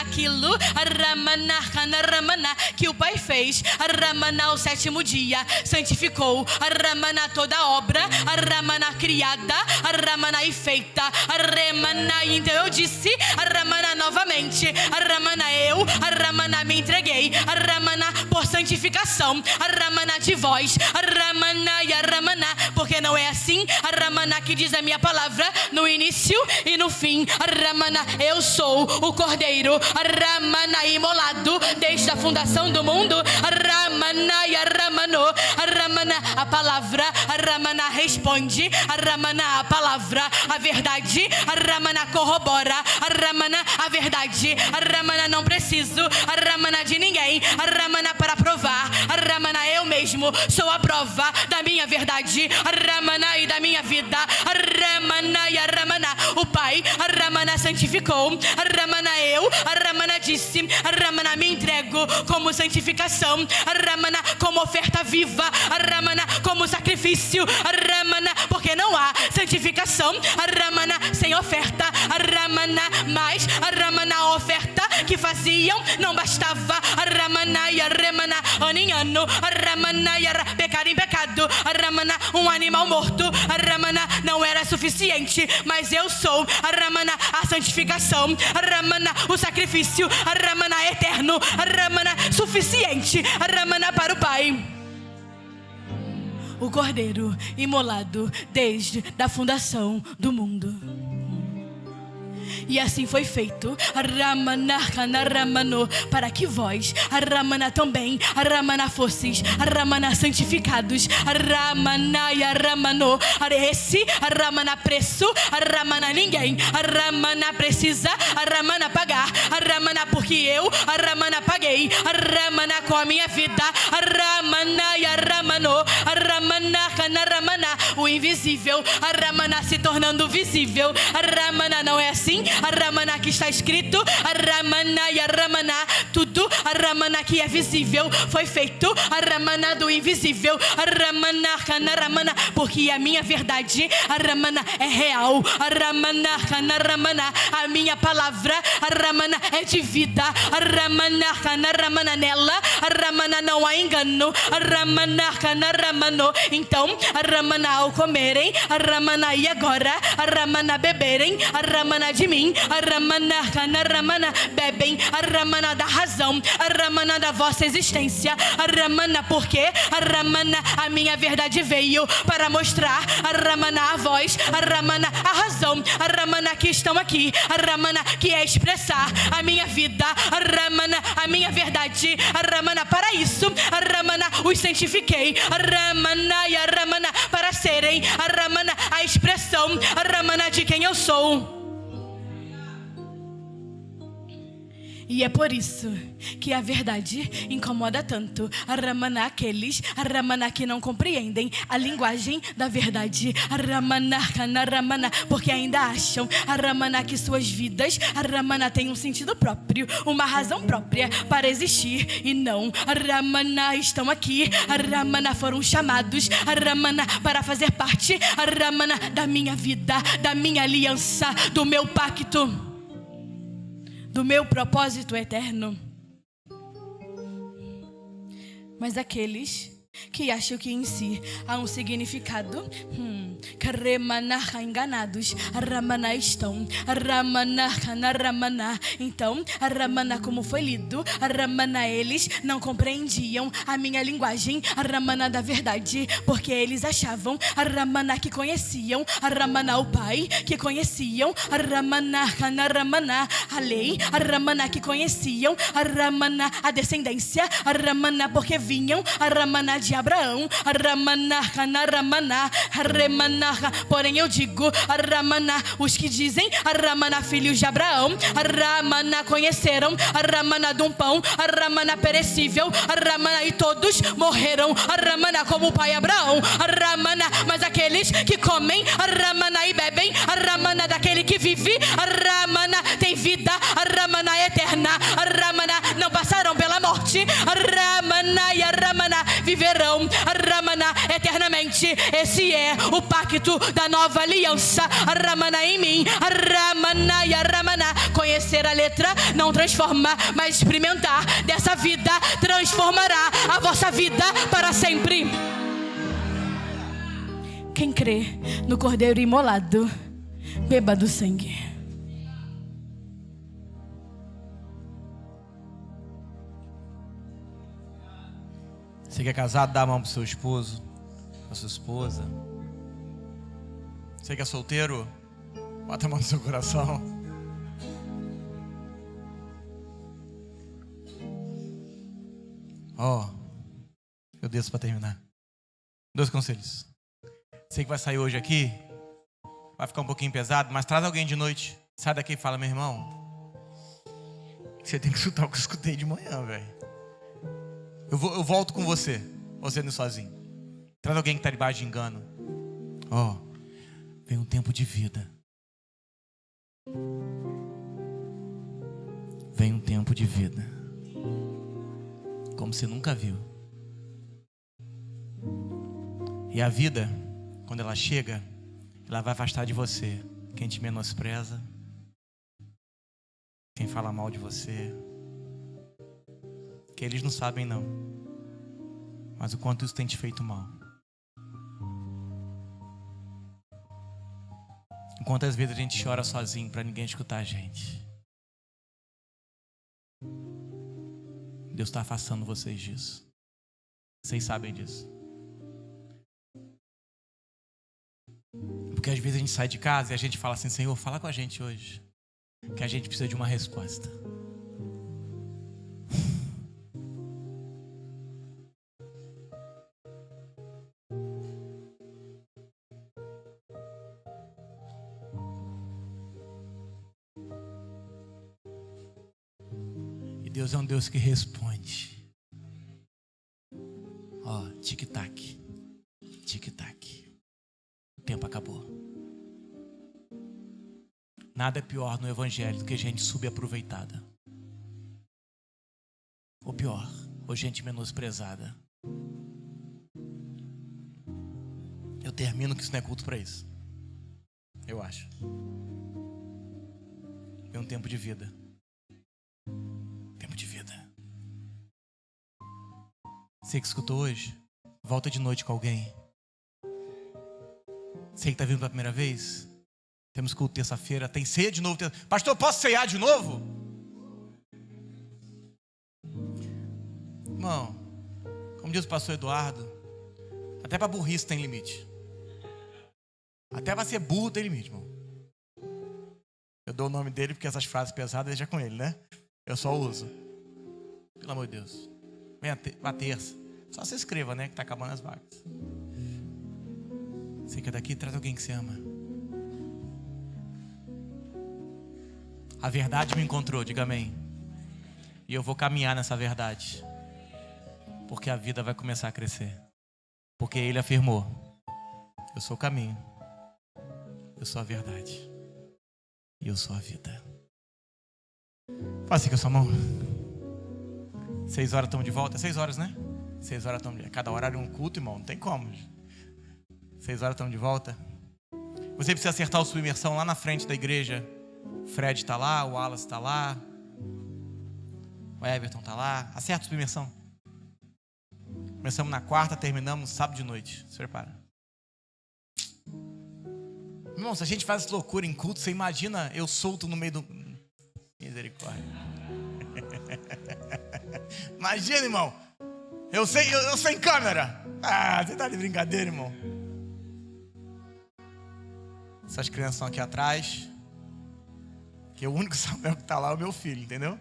aquilo que o Pai fez ao sétimo dia. Santificou toda a obra criada e feita. Então eu disse novamente, eu me entreguei por santificação de vós, porque não é assim que diz a minha palavra no início e no fim. Eu sou o Cordeiro imolado desde a fundação do mundo. A palavra responde, a palavra, a verdade, corrobora, a verdade, não preciso, de ninguém, para provar, eu mesmo sou a prova da minha verdade, e da minha vida, o Pai, santificou, eu, disse, me entrego como santificação, como oferta viva, como sacrifício, porque não há santificação, sem oferta, mas a oferta que faziam não bastava, ano em ano, pecado em pecado, um animal morto, não era suficiente, mas eu sou, a santificação, o sacrifício, eterno, suficiente, para o Pai. O Cordeiro imolado desde a fundação do mundo. E assim foi feito, para que vós, também, fosseis, santificados, esse, preço, ninguém, precisa, pagar, porque eu, paguei, com a minha vida, o invisível, se tornando visível, não é assim? Que está escrito, tudo Ramana, que é visível, foi feito Ramana do invisível, Ramana, Ramana, porque a minha verdade, Ramana, é real, Ramana, Ramana, a minha palavra, Ramana, é de vida, Ramana, Ramana, nela, Ramana, não há engano, Ramana, Ramano. Então, Ramana, ao comerem, Ramana, e agora, Ramana, beberem, Ramana, de mim, Ramana, Ramana, bebem, Ramana, da razão, Ramana, da vossa existência, Ramana, porque Ramana, a minha verdade veio para mostrar, Ramana, a voz, Ramana, a razão, Ramana, que estão aqui, Ramana, que é expressar a minha vida, Ramana, a minha verdade, Ramana, para isso, Ramana, os santifiquei, Ramana e a Ramana, para serem, Ramana, a expressão, Ramana, de quem eu sou. E é por isso que a verdade incomoda tanto a Ramana, aqueles a Ramana que não compreendem a linguagem da verdade, a Ramana, Ramana, porque ainda acham a Ramana que suas vidas, a Ramana, tem um sentido próprio, uma razão própria para existir, e não, a Ramana, estão aqui, a Ramana, foram chamados, a Ramana, para fazer parte, a Ramana, da minha vida, da minha aliança, do meu pacto, do meu propósito eterno. Mas aqueles que acham que em si há um significado, enganados, Ramana, estão, Ramana, Ramana. Então, Ramana, como foi lido, Ramana, eles não compreendiam a minha linguagem, Ramana, da verdade, porque eles achavam, Ramana, que conheciam, Ramana, o Pai, que conheciam, Ramana, Ramana, a lei, Ramana, que conheciam, Ramana, a descendência, Ramana, porque vinham, Ramana, de Abraão, Ramana, Ramana, Ramana. Porém eu digo, Ramana, os que dizem, Ramana, filhos de Abraão, Ramana, conheceram, Ramana, de um pão, Ramana, perecível, Ramana, e todos morreram, Ramana, como o pai Abraão, Ramana, mas aqueles que comem, Ramana, e bebem, Ramana, daquele que vive, Ramana, tem vida, Ramana, eterna, Ramana, não passarão pela morte, Ramana, e a Ramana, viverão, Ramana, eternamente. Esse é o pacto da nova aliança, Ramana, em mim, Ramana, e a Ramana. Conhecer a letra não transforma, mas experimentar dessa vida transformará a vossa vida para sempre. Quem crê no Cordeiro imolado, beba do sangue. Você que é casado, dá a mão pro seu esposo, pra sua esposa. Você que é solteiro, bota a mão no seu coração. Eu desço para terminar. 2 conselhos. Você que vai sair hoje aqui, vai ficar um pouquinho pesado, mas traz alguém de noite. Sai daqui e fala, meu irmão, você tem que escutar o que eu escutei de manhã, velho. Eu volto com você não sozinho. Traz alguém que está debaixo de engano. Vem um tempo de vida. Vem um tempo de vida como você nunca viu. E a vida, quando ela chega, ela vai afastar de você quem te menospreza, quem fala mal de você, que eles não sabem não, mas o quanto isso tem te feito mal. Quantas vezes a gente chora sozinho para ninguém escutar a gente. Deus está afastando vocês disso. Vocês sabem disso. Porque às vezes a gente sai de casa e a gente fala assim, Senhor, fala com a gente hoje, que a gente precisa de uma resposta. Deus é um Deus que responde. Tic-tac, tic-tac. O tempo acabou. Nada é pior no evangelho do que gente subaproveitada. Ou pior, ou gente menosprezada. Eu termino que isso não é culto para isso. Eu acho. É um tempo de vida. Tempo de vida. Você que escutou hoje, volta de noite com alguém. Você que está vindo pela primeira vez, temos culto terça-feira, tem ceia de novo. Pastor, posso ceiar de novo? Irmão, como diz o pastor Eduardo, até para burrice tem limite. Até para ser burro tem limite, irmão. Eu dou o nome dele porque essas frases pesadas deixa com ele, né? Eu só uso. Pelo amor de Deus. Vem a terça. Só se inscreva, né? Que tá acabando as vagas. Você que é daqui, traz alguém que você ama. A verdade me encontrou, diga amém. E eu vou caminhar nessa verdade. Porque a vida vai começar a crescer. Porque Ele afirmou: eu sou o caminho, eu sou a verdade e eu sou a vida. Faz assim com a sua mão. 6 horas estamos de volta. É 6 horas, né? 6 horas estamos de... Cada horário é um culto, irmão. Não tem como. 6 horas estamos de volta. Você precisa acertar a sua imersão lá na frente da igreja. O Fred está lá, o Wallace está lá, o Everton está lá. Acerta a sua imersão. Começamos na quarta, terminamos sábado de noite. Se prepara. Irmão, se a gente faz essa loucura em culto, você imagina eu solto no meio do... Misericórdia. Imagina, irmão. Eu sem câmera. Ah, você tá de brincadeira, irmão. Essas crianças estão aqui atrás. Que o único Samuel que está lá é o meu filho, entendeu?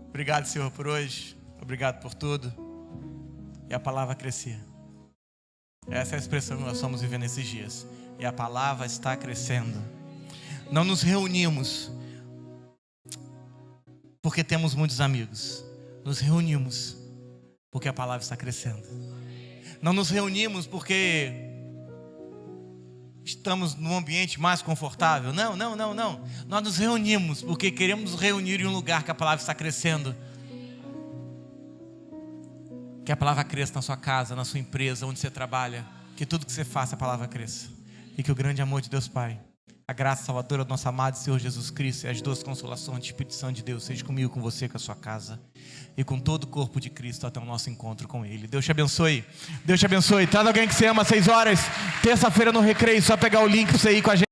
Obrigado, Senhor, por hoje. Obrigado por tudo. E a palavra crescer. Essa é a expressão que nós estamos vivendo esses dias. E a palavra está crescendo. Não nos reunimos porque temos muitos amigos. Nos reunimos porque a palavra está crescendo. Não nos reunimos porque estamos num ambiente mais confortável. Não. Nós nos reunimos porque queremos nos reunir em um lugar que a palavra está crescendo. Que a palavra cresça na sua casa, na sua empresa, onde você trabalha. Que tudo que você faça, a palavra cresça. E que o grande amor de Deus Pai, a graça salvadora do nosso amado Senhor Jesus Cristo e as doces consolações do Espírito Santo de Deus seja comigo, com você, com a sua casa e com todo o corpo de Cristo até o nosso encontro com Ele. Deus te abençoe. Deus te abençoe. Traz alguém que você ama às 6 horas, terça-feira no Recreio. Só pegar o link para você ir com a gente.